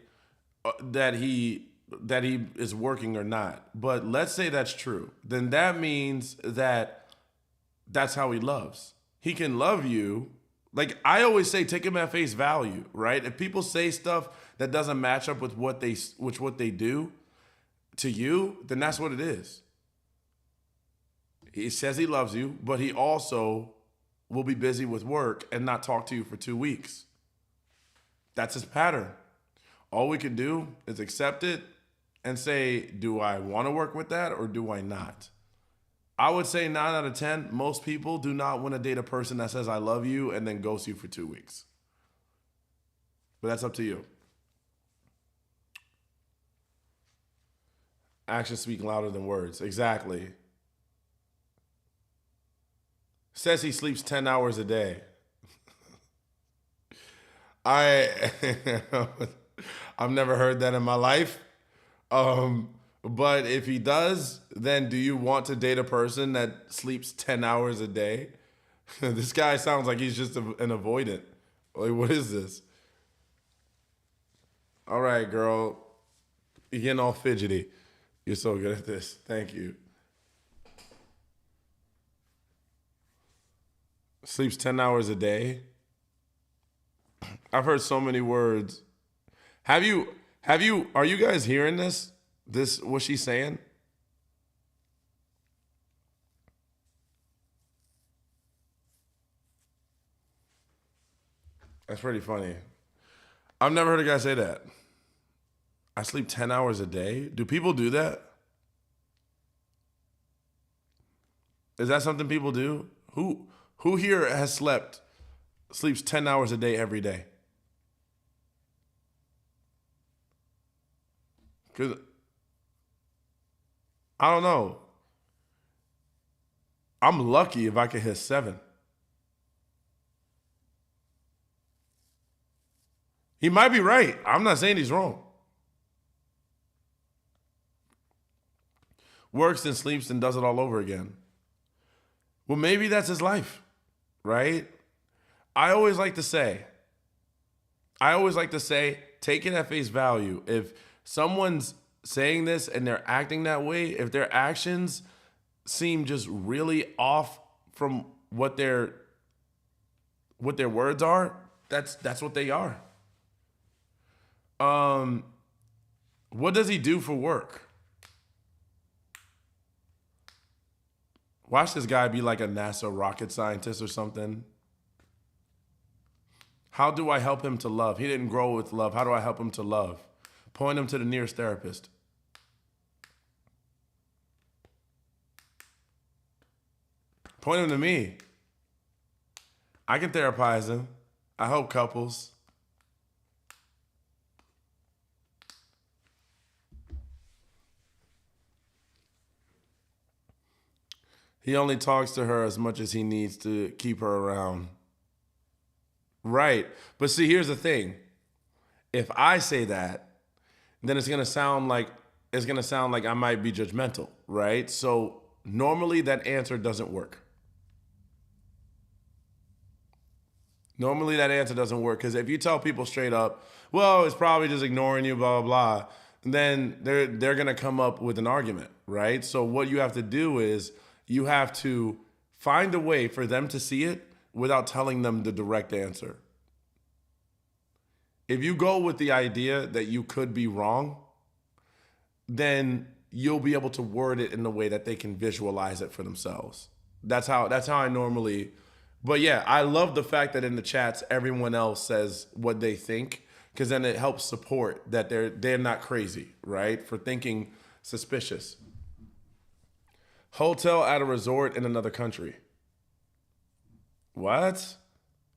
Speaker 1: That he is working or not. But let's say that's true. Then that means that's how he loves. He can love you. Like I always say, take him at face value, right? If people say stuff that doesn't match up with what they do to you, then that's what it is. He says he loves you, but he also will be busy with work and not talk to you for 2 weeks. That's his pattern. All we can do is accept it and say, do I want to work with that or do I not? I would say 9 out of 10, most people do not want to date a person that says I love you and then ghosts you for 2 weeks. But that's up to you. Actions speak louder than words. Exactly. Says he sleeps 10 hours a day. I've never heard that in my life. But if he does, then do you want to date a person that sleeps 10 hours a day? This guy sounds like he's just an avoidant. Like, what is this? All right, girl. You're getting all fidgety. You're so good at this. Thank you. Sleeps 10 hours a day. I've heard so many words. Are you guys hearing this? What she's saying? That's pretty funny. I've never heard a guy say that. I sleep 10 hours a day. Do people do that? Is that something people do? Who here has sleeps 10 hours a day every day? Because I don't know. I'm lucky if I can hit 7. He might be right. I'm not saying he's wrong. Works and sleeps and does it all over again. Well, maybe that's his life, right? I always like to say, take it at face value. If someone's saying this and they're acting that way, if their actions seem just really off from what their words are, that's what they are. What does he do for work? Watch this guy be like a NASA rocket scientist or something. How do I help him to love? He didn't grow with love. How do I help him to love? Point him to the nearest therapist. Point him to me. I can therapize him. I help couples. He only talks to her as much as he needs to keep her around. Right. But see, here's the thing. If I say that, then it's gonna sound like I might be judgmental, right? So normally that answer doesn't work. Normally that answer doesn't work because if you tell people straight up, well, it's probably just ignoring you, blah blah blah, then they're gonna come up with an argument, right? So what you have to do is you have to find a way for them to see it without telling them the direct answer. If you go with the idea that you could be wrong, then you'll be able to word it in a way that they can visualize it for themselves. That's how I normally. But yeah, I love the fact that in the chats everyone else says what they think because then it helps support that they're not crazy, right? For thinking suspicious. Hotel at a resort in another country. What?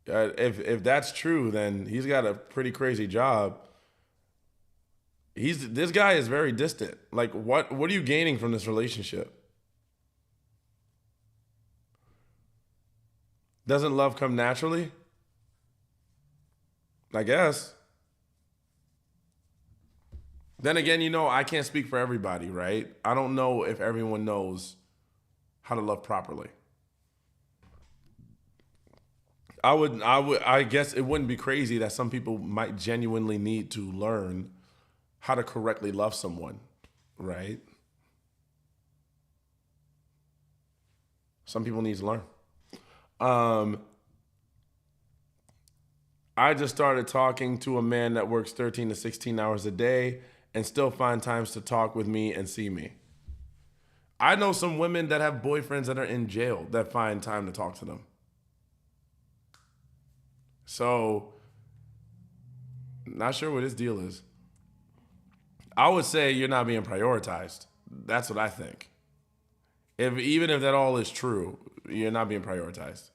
Speaker 1: If that's true, then he's got a pretty crazy job. This guy is very distant. Like what are you gaining from this relationship? Doesn't love come naturally? I guess. Then again, I can't speak for everybody, right? I don't know if everyone knows how to love properly. I guess it wouldn't be crazy that some people might genuinely need to learn how to correctly love someone, right? Some people need to learn. Um, I just started talking to a man that works 13 to 16 hours a day and still find times to talk with me and see me. I know some women that have boyfriends that are in jail that find time to talk to them. So, not sure what his deal is. I would say you're not being prioritized. That's what I think. Even if that all is true, you're not being prioritized.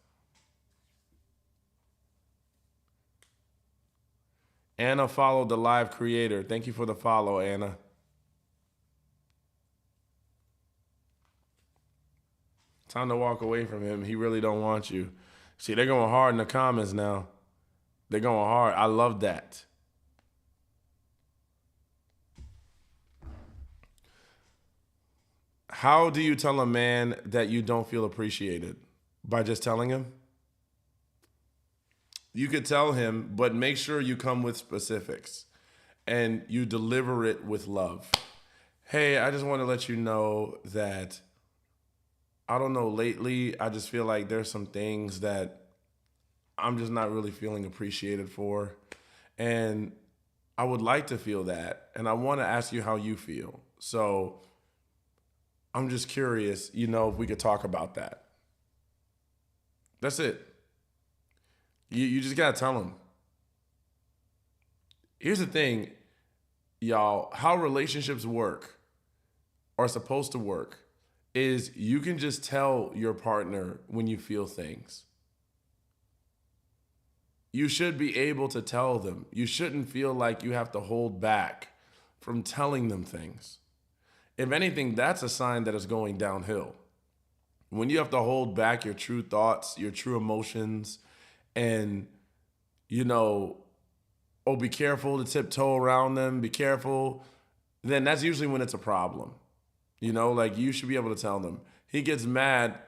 Speaker 1: Anna followed the live creator. Thank you for the follow, Anna. Time to walk away from him. He really don't want you. See, they're going hard in the comments now. They're going hard. I love that. How do you tell a man that you don't feel appreciated? By just telling him? You could tell him, but make sure you come with specifics and you deliver it with love. Hey, I just want to let you know that, I don't know, lately, I just feel like there's some things that I'm just not really feeling appreciated for. And I would like to feel that. And I want to ask you how you feel. So I'm just curious, if we could talk about that. That's it. You just got to tell them. Here's the thing, y'all. How relationships work, are supposed to work, is you can just tell your partner when you feel things. You should be able to tell them. You shouldn't feel like you have to hold back from telling them things. If anything, that's a sign that it's going downhill. When you have to hold back your true thoughts, your true emotions, and, be careful to tiptoe around them, be careful, then that's usually when it's a problem. Like you should be able to tell them. He gets mad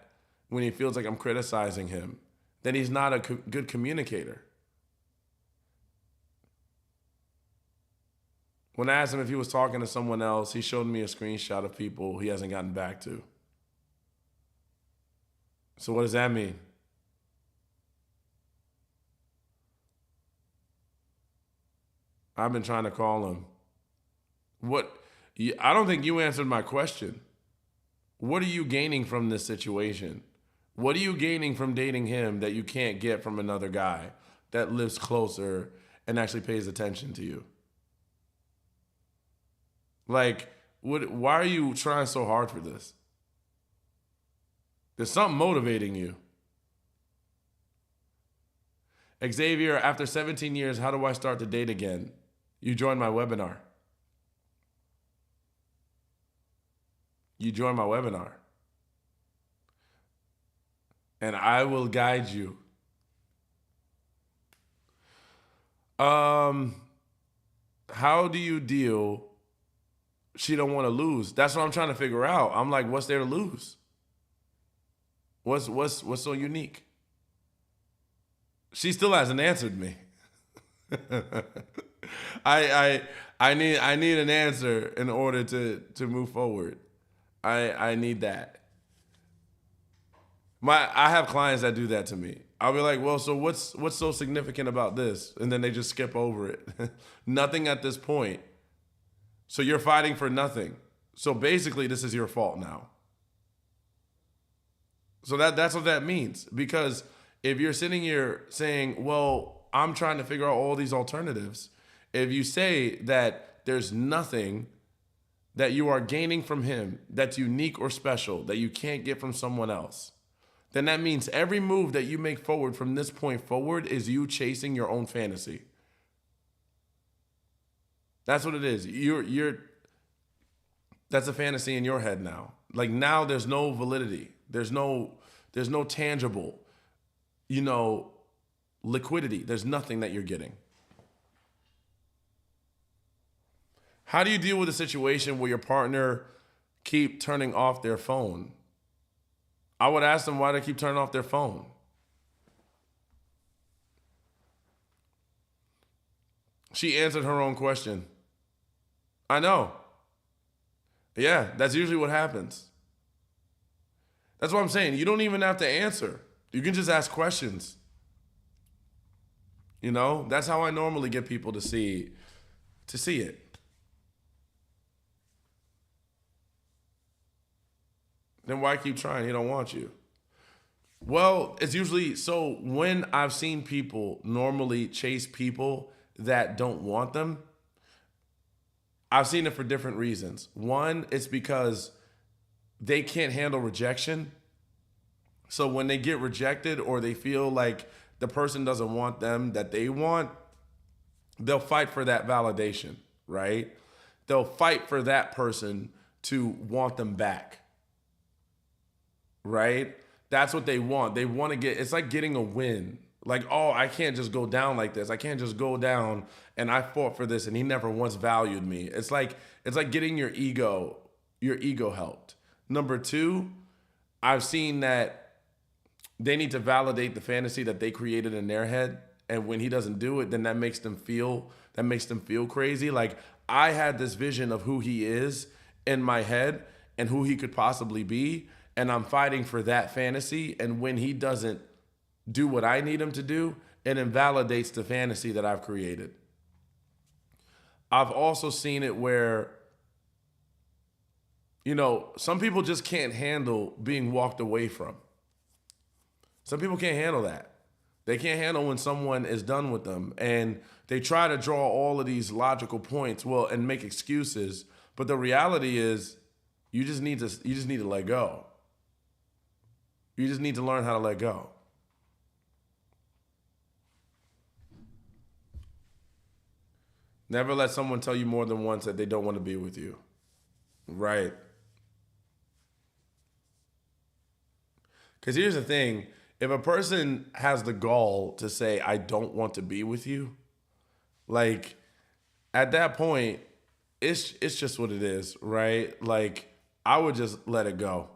Speaker 1: when he feels like I'm criticizing him. Then he's not a good communicator. When I asked him if he was talking to someone else, he showed me a screenshot of people he hasn't gotten back to. So what does that mean? I've been trying to call him. I don't think you answered my question. What are you gaining from this situation? What are you gaining from dating him that you can't get from another guy? that lives closer and actually pays attention to you? Like, why are you trying so hard for this? There's something motivating you. Xavier, after 17 years, how do I start to date again? You joined my webinar. You join my webinar. And I will guide you. How do you deal? She don't want to lose. That's what I'm trying to figure out. I'm like, what's there to lose? What's so unique? She still hasn't answered me. I need an answer in order to move forward. I need that. I have clients that do that to me. I'll be like, well, so what's so significant about this? And then they just skip over it. Nothing at this point. So you're fighting for nothing. So basically, this is your fault now. So that's what that means. Because if you're sitting here saying, well, I'm trying to figure out all these alternatives, if you say that there's nothing that you are gaining from him that's unique or special that you can't get from someone else, then that means every move that you make forward from this point forward is you chasing your own fantasy. That's what it is. That's a fantasy in your head now. Like now there's no validity. There's no tangible, liquidity. There's nothing that you're getting. How do you deal with a situation where your partner keep turning off their phone? I would ask them why they keep turning off their phone. She answered her own question. I know. Yeah, that's usually what happens. That's what I'm saying. You don't even have to answer. You can just ask questions. That's how I normally get people to see it. Then why keep trying? He don't want you. Well, it's usually, so when I've seen people normally chase people that don't want them, I've seen it for different reasons. One, it's because they can't handle rejection. So when they get rejected or they feel like the person doesn't want them that they want, they'll fight for that validation, right? They'll fight for that person to want them back. Right? That's what they want. They want to it's like getting a win. Like, oh, I can't just go down like this. I can't just go down and I fought for this and he never once valued me. It's like getting your ego helped. Number two, I've seen that they need to validate the fantasy that they created in their head. And when he doesn't do it, then that makes them feel crazy. Like I had this vision of who he is in my head and who he could possibly be. And I'm fighting for that fantasy. And when he doesn't do what I need him to do, it invalidates the fantasy that I've created. I've also seen it where, some people just can't handle being walked away from. Some people can't handle that. They can't handle when someone is done with them. And they try to draw all of these logical points, and make excuses. But the reality is you just need to let go. You just need to learn how to let go. Never let someone tell you more than once that they don't want to be with you. Right. Because here's the thing. If a person has the gall to say, I don't want to be with you, like, at that point, it's just what it is, right? Like, I would just let it go.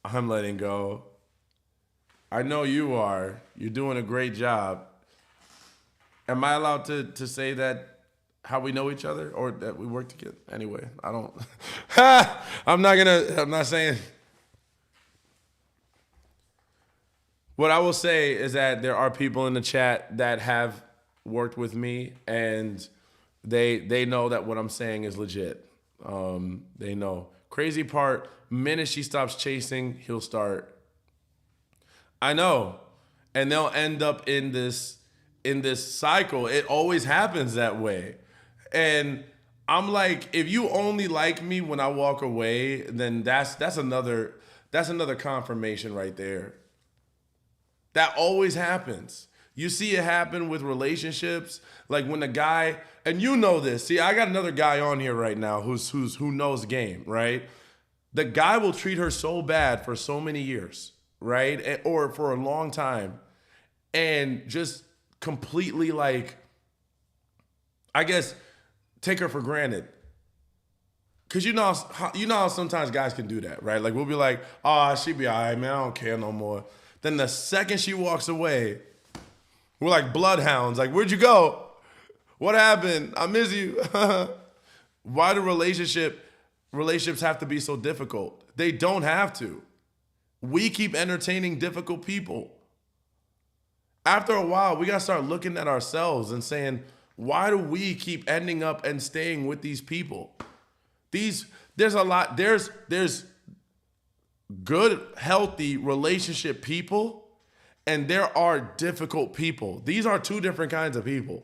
Speaker 1: I'm letting go. I know you are. You're doing a great job. Am I allowed to say that how we know each other or that we work together? Anyway, I don't. I'm not saying. What I will say is that there are people in the chat that have worked with me and they know that what I'm saying is legit. They know. Crazy part, minute she stops chasing, he'll start. I know. and they'll end up in this cycle. It always happens that way. And I'm like, if you only like me when I walk away, then that's another confirmation right there. That always happens. You see it happen with relationships, like when the guy, and you know this. See, I got another guy on here right now who knows game, right? The guy will treat her so bad for so many years, right? Or for a long time, and just completely, like, I guess, take her for granted. Cause you know how sometimes guys can do that, right? Like we'll be like, oh, she be all right, man, I don't care no more. Then the second she walks away, we're like bloodhounds. Like, where'd you go? What happened? I miss you. Why do relationships have to be so difficult? They don't have to. We keep entertaining difficult people. After a while, we gotta start looking at ourselves and saying, why do we keep ending up and staying with these people? There's good, healthy relationship people, and there are difficult people. These are two different kinds of people.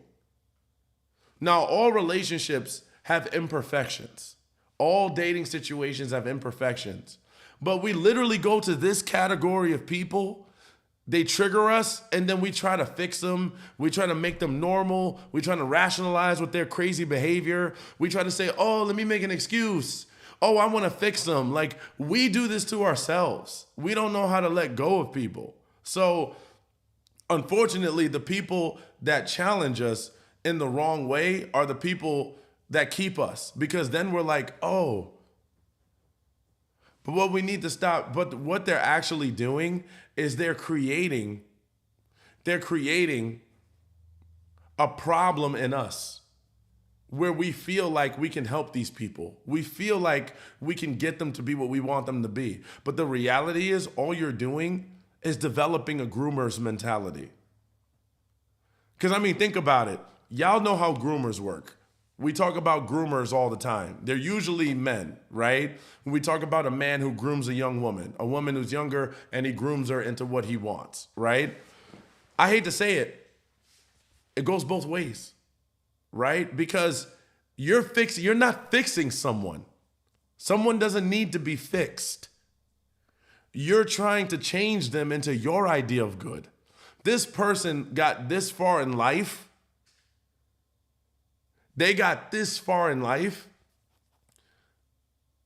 Speaker 1: Now, all relationships have imperfections. All dating situations have imperfections. But we literally go to this category of people. They trigger us, and then we try to fix them. We try to make them normal. We try to rationalize with their crazy behavior. We try to say, oh, let me make an excuse. Oh, I want to fix them. Like, we do this to ourselves. We don't know how to let go of people. So, unfortunately, the people that challenge us in the wrong way are the people that keep us. Because then we're like, oh. But what we need to stop, but what they're actually doing is they're creating a problem in us where we feel like we can help these people. We feel like we can get them to be what we want them to be. But the reality is all you're doing is developing a groomer's mentality. Because, I mean, think about it. Y'all know how groomers work. We talk about groomers all the time. They're usually men, right? We talk about a man who grooms a young woman, a woman who's younger, and he grooms her into what he wants, right? I hate to say it. It goes both ways, right? Because you're not fixing someone. Someone doesn't need to be fixed. You're trying to change them into your idea of good. This person got this far in life. They got this far in life.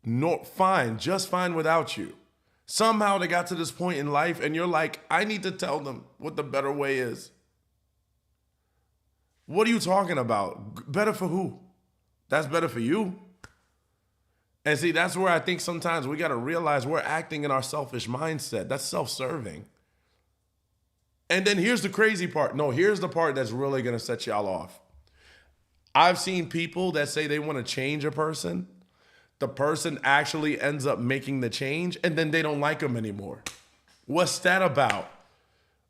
Speaker 1: No, fine, just fine without you. Somehow they got to this point in life and you're like, I need to tell them what the better way is. What are you talking about? Better for who? That's better for you. And see, that's where I think sometimes we got to realize we're acting in our selfish mindset. That's self-serving. And then here's the crazy part. No, here's the part that's really going to set y'all off. I've seen people that say they want to change a person. The person actually ends up making the change and then they don't like them anymore. What's that about?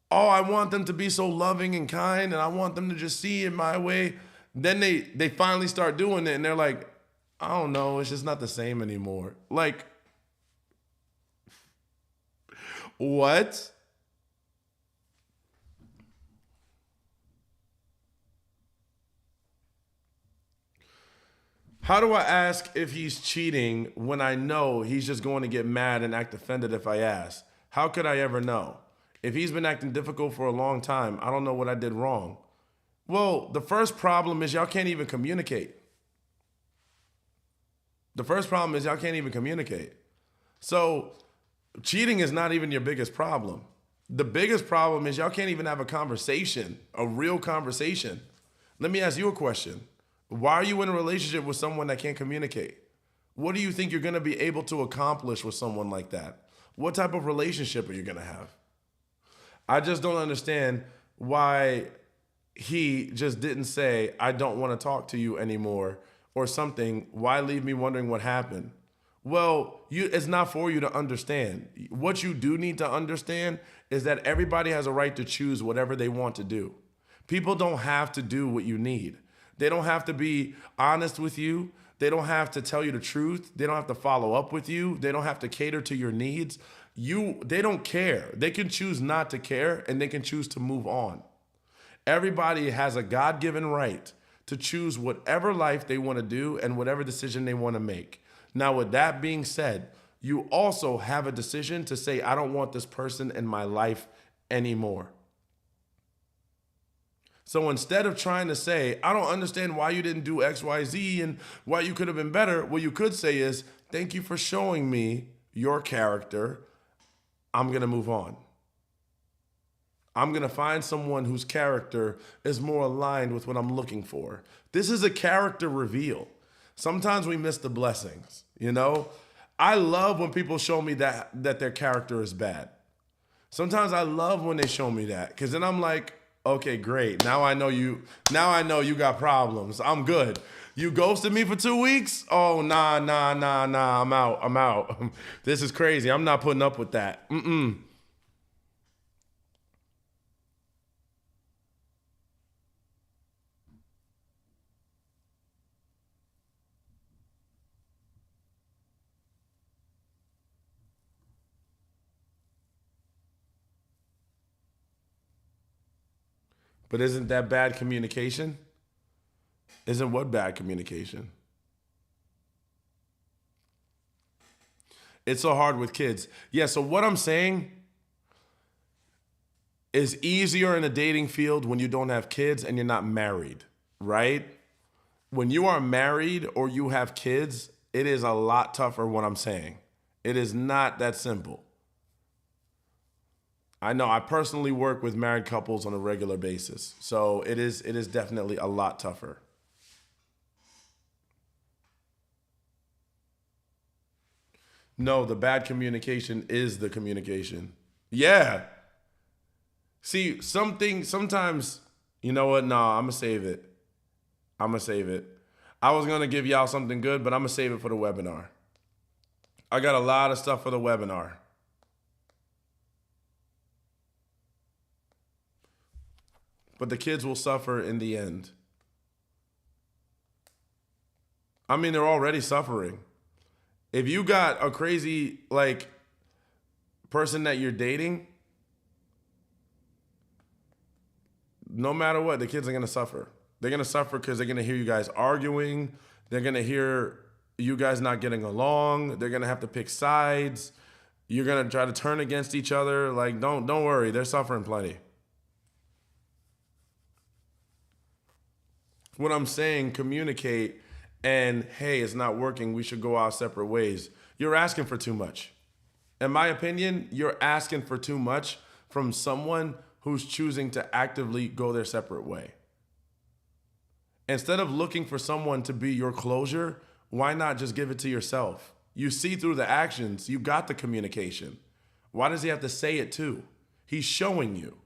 Speaker 1: Oh, I want them to be so loving and kind and I want them to just see it my way. Then they finally start doing it and they're like, I don't know, it's just not the same anymore. Like, what? How do I ask if he's cheating when I know he's just going to get mad and act offended if I ask? How could I ever know? If he's been acting difficult for a long time, I don't know what I did wrong. Well, the first problem is y'all can't even communicate. The first problem is y'all can't even communicate. So cheating is not even your biggest problem. The biggest problem is y'all can't even have a conversation, a real conversation. Let me ask you a question. Why are you in a relationship with someone that can't communicate? What do you think you're going to be able to accomplish with someone like that? What type of relationship are you going to have? I just don't understand why he just didn't say, I don't want to talk to you anymore or something. Why leave me wondering what happened? Well, it's not for you to understand. What you do need to understand is that everybody has a right to choose whatever they want to do. People don't have to do what you need. They don't have to be honest with you. They don't have to tell you the truth. They don't have to follow up with you. They don't have to cater to your needs. They don't care. They can choose not to care, and they can choose to move on. Everybody has a God-given right to choose whatever life they want to do and whatever decision they want to make. Now, with that being said, you also have a decision to say, I don't want this person in my life anymore. So instead of trying to say, I don't understand why you didn't do X, Y, Z and why you could have been better, what you could say is, thank you for showing me your character. I'm going to move on. I'm going to find someone whose character is more aligned with what I'm looking for. This is a character reveal. Sometimes we miss the blessings, you know? I love when people show me that their character is bad. Sometimes I love when they show me that, because then I'm like, okay, great. Now I know you got problems. I'm good. You ghosted me for 2 weeks? Oh, nah. I'm out. This is crazy. I'm not putting up with that. But isn't that bad communication? Isn't what bad communication? It's so hard with kids. Yeah, so what I'm saying is easier in a dating field when you don't have kids and you're not married, right? When you are married or you have kids, it is a lot tougher what I'm saying. It is not that simple. I know I personally work with married couples on a regular basis. So it is definitely a lot tougher. No, the bad communication is the communication. Yeah. See, sometimes, you know what? Nah, I'm going to save it. I was going to give y'all something good, but I'm going to save it for the webinar. I got a lot of stuff for the webinar. But the kids will suffer in the end. I mean, they're already suffering. If you got a crazy, person that you're dating, no matter what, the kids are going to suffer. They're going to suffer because they're going to hear you guys arguing. They're going to hear you guys not getting along. They're going to have to pick sides. You're going to try to turn against each other. Don't worry. They're suffering plenty. What I'm saying, communicate, and hey, it's not working. We should go our separate ways. You're asking for too much. In my opinion, you're asking for too much from someone who's choosing to actively go their separate way. Instead of looking for someone to be your closure, why not just give it to yourself? You see through the actions, you got the communication. Why does he have to say it too? He's showing you.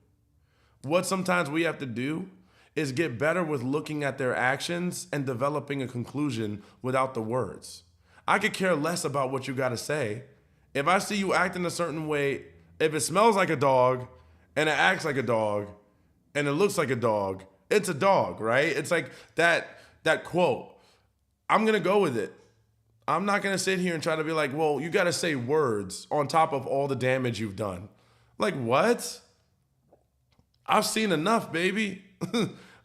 Speaker 1: What sometimes we have to do is get better with looking at their actions and developing a conclusion without the words. I could care less about what you got to say. If I see you acting a certain way, if it smells like a dog and it acts like a dog and it looks like a dog, it's a dog, right? It's like that quote. I'm going to go with it. I'm not going to sit here and try to be like, well, you got to say words on top of all the damage you've done. Like, what? I've seen enough, baby.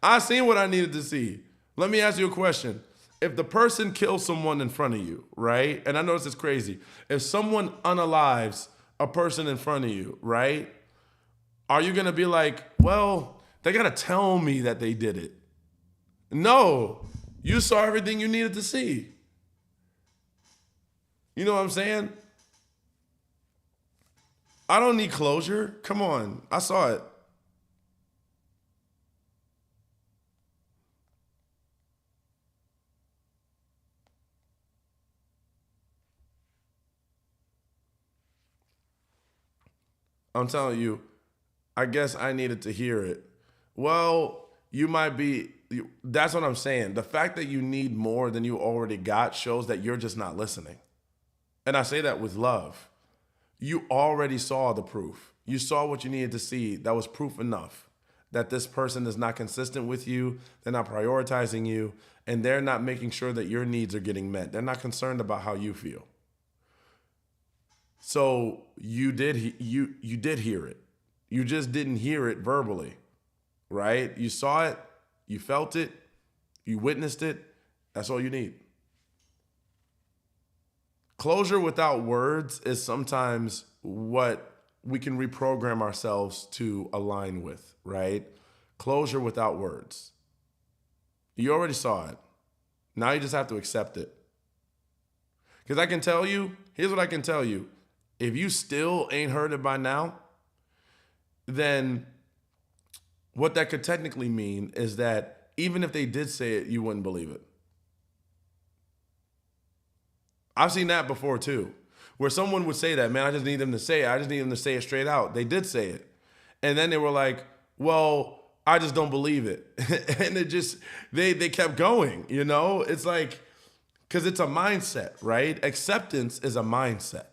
Speaker 1: I've seen what I needed to see. Let me ask you a question. If the person kills someone in front of you, right? And I know this is crazy. If someone unalives a person in front of you, right? Are you going to be like, well, they got to tell me that they did it? No. You saw everything you needed to see. You know what I'm saying? I don't need closure. Come on. I saw it. I'm telling you, I guess I needed to hear it. Well, that's what I'm saying. The fact that you need more than you already got shows that you're just not listening. And I say that with love. You already saw the proof. You saw what you needed to see. That was proof enough. that this person is not consistent with you, they're not prioritizing you, and they're not making sure that your needs are getting met. They're not concerned about how you feel. So you did hear it. You just didn't hear it verbally, right? You saw it, you felt it, you witnessed it. That's all you need. Closure without words is sometimes what we can reprogram ourselves to align with, right? Closure without words. You already saw it. Now you just have to accept it. Because I can tell you, here's what I can tell you. If you still ain't heard it by now, then what that could technically mean is that even if they did say it, you wouldn't believe it. I've seen that before too, where someone would say that, man, I just need them to say it. I just need them to say it straight out. They did say it. And then they were like, well, I just don't believe it. And it just, they kept going, you know? It's like, because it's a mindset, right? Acceptance is a mindset.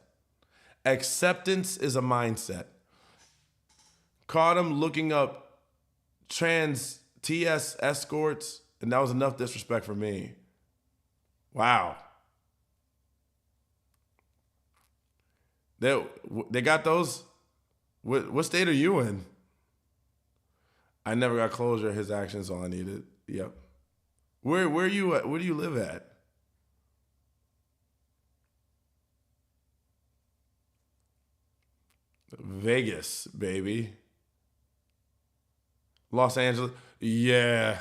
Speaker 1: Acceptance is a mindset. Caught him looking up trans TS escorts, and that was enough disrespect for me. Wow. They got those? What state are you in? I never got closure. His actions all I needed. Yep. Where are you at? Where do you live at? Vegas, baby. Los Angeles. Yeah.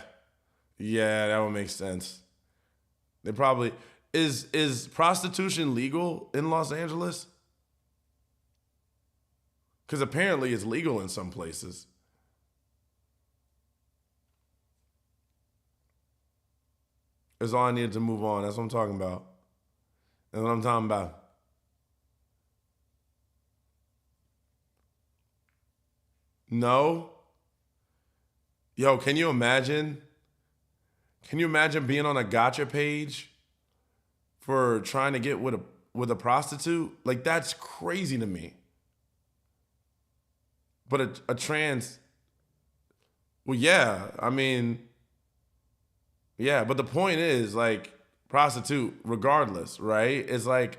Speaker 1: Yeah, that would make sense. They probably is prostitution legal in Los Angeles? Because apparently it's legal in some places. That's all I needed to move on. That's what I'm talking about. That's what I'm talking about. No. Yo, can you imagine? Can you imagine being on a gotcha page for trying to get with a prostitute? Like, that's crazy to me. But a trans, well, yeah, I mean, yeah, but the point is, like, prostitute, regardless, right? It's like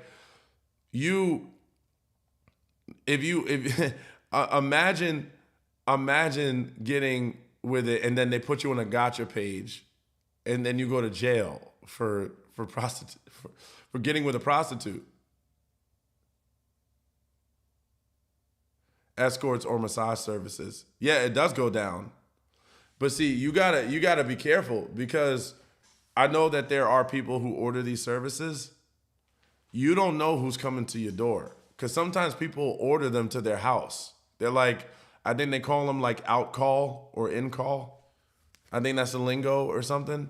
Speaker 1: if imagine getting with it and then they put you on a gotcha page and then you go to jail for prostitute for getting with a prostitute. Escorts or massage services. Yeah, it does go down. But see, you gotta be careful because I know that there are people who order these services. You don't know who's coming to your door. Because sometimes people order them to their house. They're like, I think they call them like out call or in call. I think that's the lingo or something.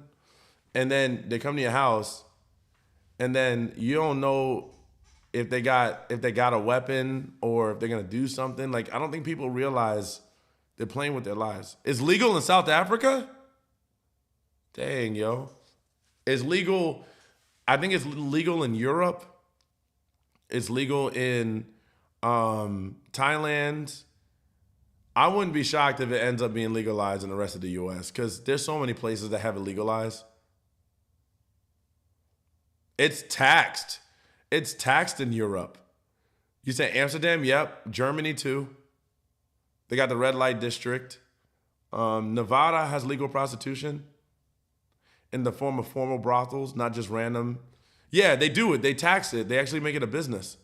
Speaker 1: And then they come to your house and then you don't know if they got a weapon or if they're gonna do something. Like, I don't think people realize they're playing with their lives. It's legal in South Africa? Dang, yo. It's legal. I think it's legal in Europe. It's legal in Thailand. I wouldn't be shocked if it ends up being legalized in the rest of the US because there's so many places that have it legalized. It's taxed. It's taxed in Europe. You say Amsterdam? Yep. Germany too. They got the red light district. Nevada has legal prostitution in the form of formal brothels, not just random. Yeah, they do it. They tax it. They actually make it a business.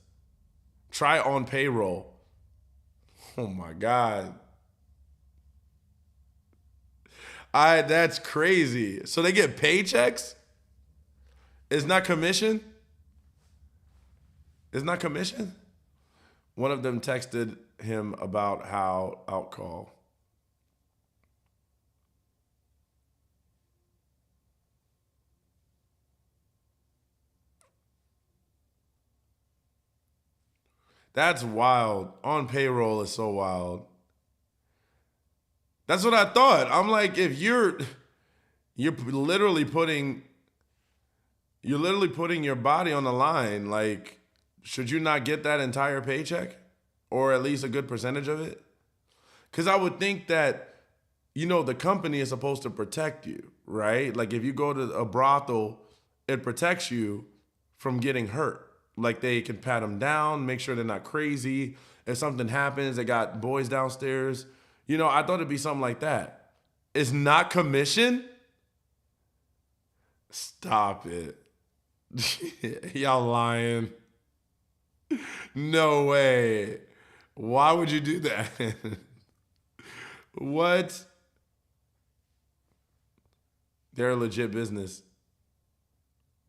Speaker 1: Try on payroll. Oh my God. That's crazy. So they get paychecks? It's not commission? It's not commission? One of them texted him about how outcall. That's wild. On payroll is so wild. That's what I thought. I'm like, if you're literally putting your body on the line, like, should you not get that entire paycheck? Or at least a good percentage of it? Because I would think that the company is supposed to protect you, right? Like if you go to a brothel, it protects you from getting hurt. Like they can pat them down, make sure they're not crazy. If something happens, they got boys downstairs. I thought it'd be something like that. It's not commission? Stop it. Y'all lying. No way. Why would you do that? What? They're a legit business.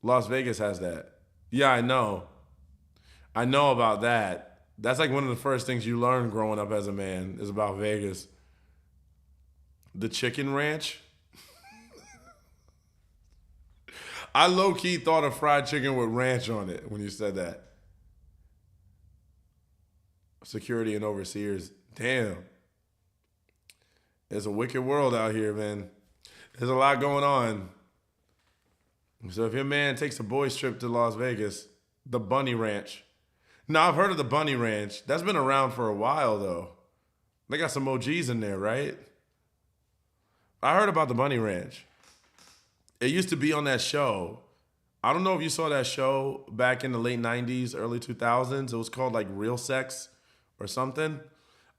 Speaker 1: Las Vegas has that. Yeah, I know. I know about that. That's like one of the first things you learn growing up as a man is about Vegas. The chicken ranch. I low key thought of fried chicken with ranch on it when you said that. Security and overseers. Damn. It's a wicked world out here, man. There's a lot going on. So if your man takes a boys trip to Las Vegas, the Bunny Ranch. Now I've heard of the Bunny Ranch. That's been around for a while though. They got some OGs in there, right? I heard about the Bunny Ranch. It used to be on that show. I don't know if you saw that show back in the late 90s, early 2000s. It was called like Real Sex or something.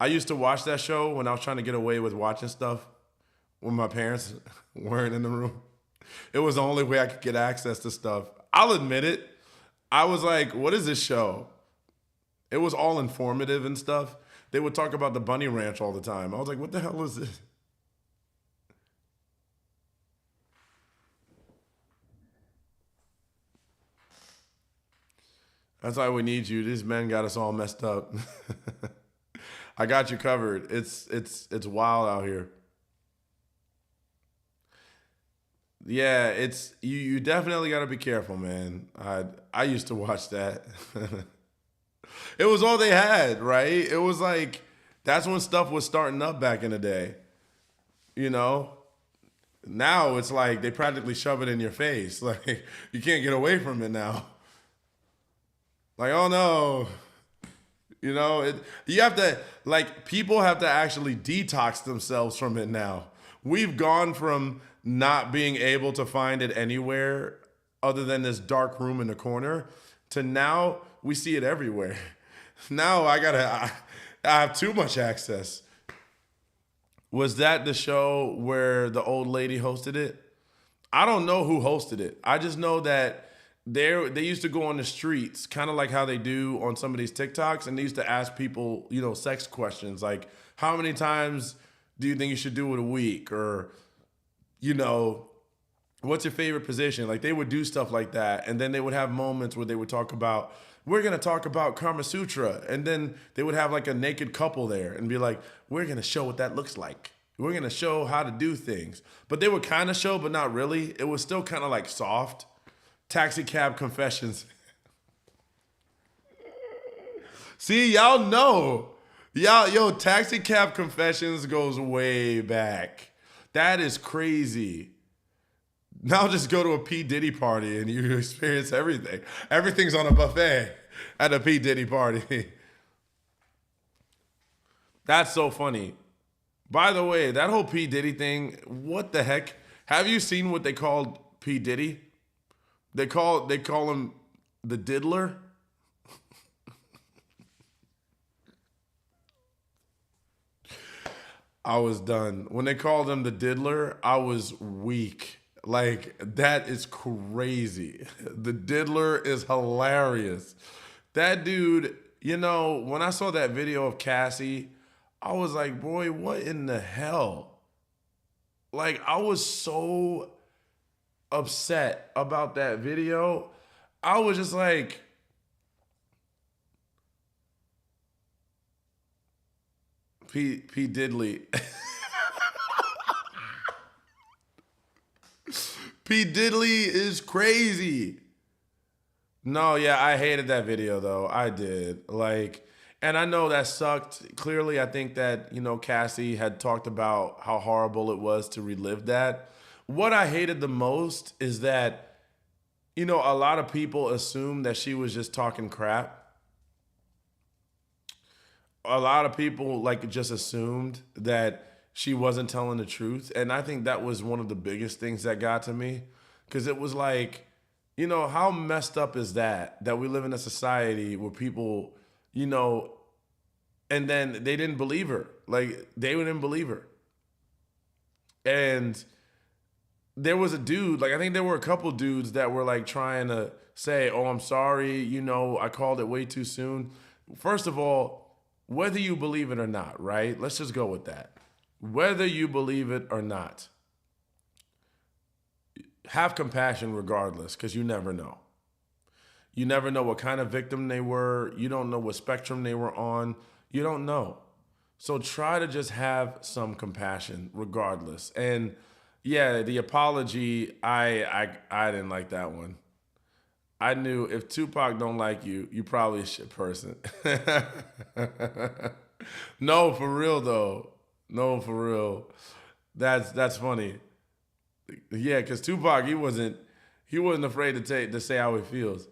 Speaker 1: I used to watch that show when I was trying to get away with watching stuff when my parents weren't in the room. It was the only way I could get access to stuff. I'll admit it. I was like, what is this show? It was all informative and stuff. They would talk about the Bunny Ranch all the time. I was like, what the hell is this? That's why we need you. These men got us all messed up. I got you covered. It's wild out here. Yeah, it's you definitely got to be careful, man. I used to watch that. It was all they had, right? It was like that's when stuff was starting up back in the day. You know? Now it's like they practically shove it in your face. Like you can't get away from it now. Like, oh no. You have to, like, people have to actually detox themselves from it now. We've gone from not being able to find it anywhere other than this dark room in the corner to now we see it everywhere. Now I have too much access. Was that the show where the old lady hosted it? I don't know who hosted it. I just know that they used to go on the streets, kind of like how they do on some of these TikToks, and they used to ask people, sex questions like, how many times do you think you should do it a week? Or, what's your favorite position? Like they would do stuff like that. And then they would have moments where they would talk about, we're going to talk about Kama Sutra. And then they would have like a naked couple there and be like, we're going to show what that looks like. We're going to show how to do things. But they would kind of show, but not really. It was still kind of like soft. Taxi cab confessions. See, y'all know. Taxi cab confessions goes way back. That is crazy. Now just go to a P. Diddy party and you experience everything. Everything's on a buffet at a P. Diddy party. That's so funny. By the way, that whole P. Diddy thing, what the heck? Have you seen what they called P. Diddy? They call him the diddler. I was done. When they called him the diddler, I was weak. Like, that is crazy. The diddler is hilarious. That dude, when I saw that video of Cassie, I was like, boy, what in the hell? Like, I was so upset about that video. I was just like, P. Diddley. P. Diddley is crazy. No, yeah, I hated that video though. I did. Like, and I know that sucked. Clearly, I think that, Cassie had talked about how horrible it was to relive that. What I hated the most is that, a lot of people assume that she was just talking crap. A lot of people just assumed that she wasn't telling the truth. And I think that was one of the biggest things that got to me. Because it was like, how messed up is that we live in a society where people, and then they didn't believe her. Like, they didn't believe her. And there was a dude, like, I think there were a couple dudes that were like trying to say, oh, I'm sorry, I called it way too soon. First of all, whether you believe it or not, right? Let's just go with that. Whether you believe it or not, have compassion regardless, because you never know. You never know what kind of victim they were. You don't know what spectrum they were on. You don't know. So try to just have some compassion regardless. And yeah, the apology, I didn't like that one. I knew if Tupac don't like you, you probably a shit person. No, for real though. No, for real. That's funny. Yeah, because Tupac, he wasn't afraid to say how he feels.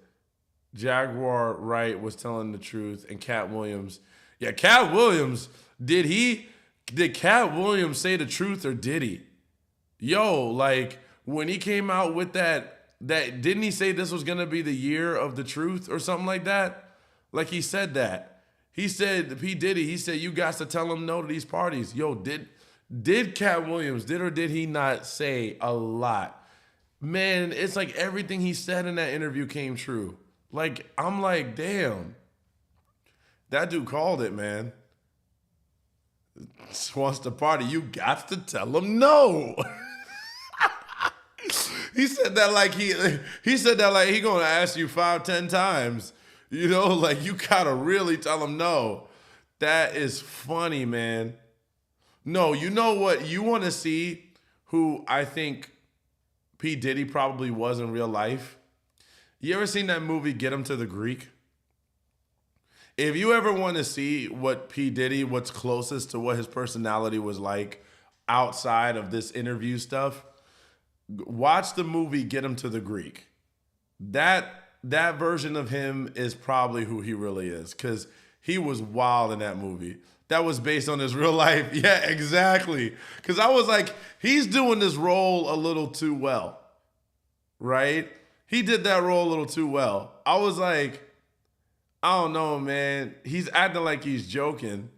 Speaker 1: Jaguar Wright was telling the truth, and Cat Williams. Yeah, Cat Williams, did Cat Williams say the truth or did he? Yo, like when he came out with that didn't he say this was gonna be the year of the truth or something like that? Like he said that. He said, P. Diddy, he said, you got to tell him no to these parties. Yo, did Cat Williams, did or did he not say a lot? Man, it's like everything he said in that interview came true. Like, I'm like, damn. That dude called it, man. Just wants to party. You got to tell him no. He said that like he gonna ask you 5-10 times. Like you gotta really tell him no. That is funny, man. No, you know what? You want to see who I think P. Diddy probably was in real life? You ever seen that movie Get Him to the Greek? If you ever want to see what P. Diddy, what's closest to what his personality was like outside of this interview stuff, watch the movie Get Him to the Greek. That version of him is probably who he really is, because he was wild in that movie. That was based on his real life. Yeah, exactly. Because I was like, he's doing this role a little too well, right? He did that role a little too well. I was like, I don't know, man. He's acting like he's joking.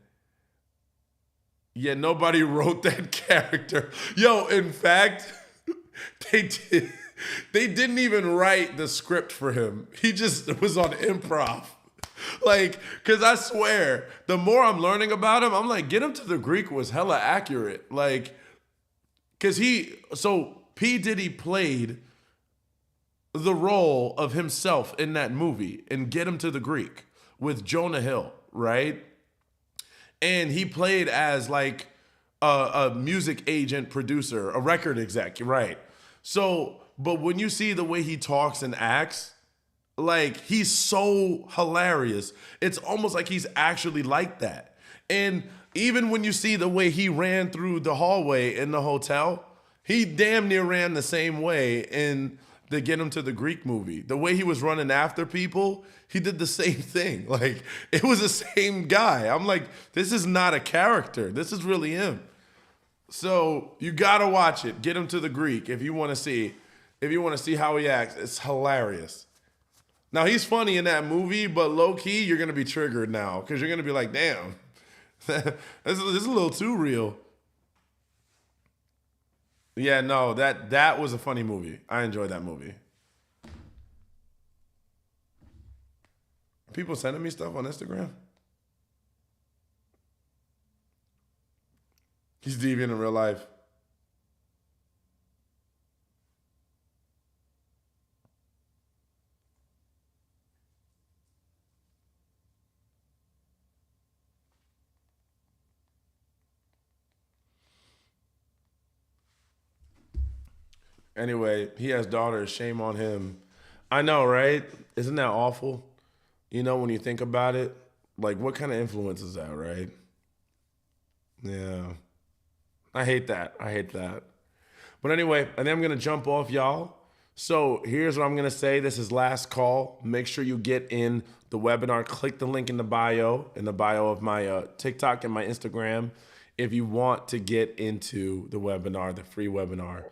Speaker 1: Yeah, nobody wrote that character. Yo, in fact, they didn't even write the script for him. He just was on improv. Like, because I swear, the more I'm learning about him, I'm like, Get Him to the Greek was hella accurate. Like, because P. Diddy played the role of himself in that movie in Get Him to the Greek with Jonah Hill, right? And he played as like a music agent, producer, a record exec, right? So, but when you see the way he talks and acts, like, he's so hilarious. It's almost like he's actually like that. And even when you see the way he ran through the hallway in the hotel, he damn near ran the same way in the Get Him to the Greek movie. The way he was running after people, he did the same thing. Like, it was the same guy. I'm like, this is not a character. This is really him. So you gotta watch it. Get Him to the Greek if you want to see how he acts. It's hilarious. Now, he's funny in that movie, but low-key, you're going to be triggered now because you're going to be like, damn, this is a little too real. Yeah, no, that was a funny movie. I enjoyed that movie. People sending me stuff on Instagram? He's deviant in real life. Anyway, he has daughters. Shame on him. I know, right? Isn't that awful? When you think about it, like, what kind of influence is that, right? Yeah. I hate that. But anyway, I think I'm going to jump off, y'all. So here's what I'm going to say. This is last call. Make sure you get in the webinar. Click the link in the bio of my TikTok and my Instagram. if you want to get into the webinar, the free webinar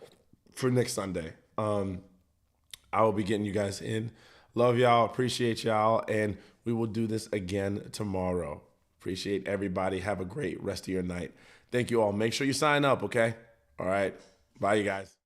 Speaker 1: for next Sunday. I will be getting you guys in. Love y'all. Appreciate y'all. And we will do this again tomorrow. Appreciate everybody. Have a great rest of your night. Thank you all. Make sure you sign up, okay? All right. Bye, you guys.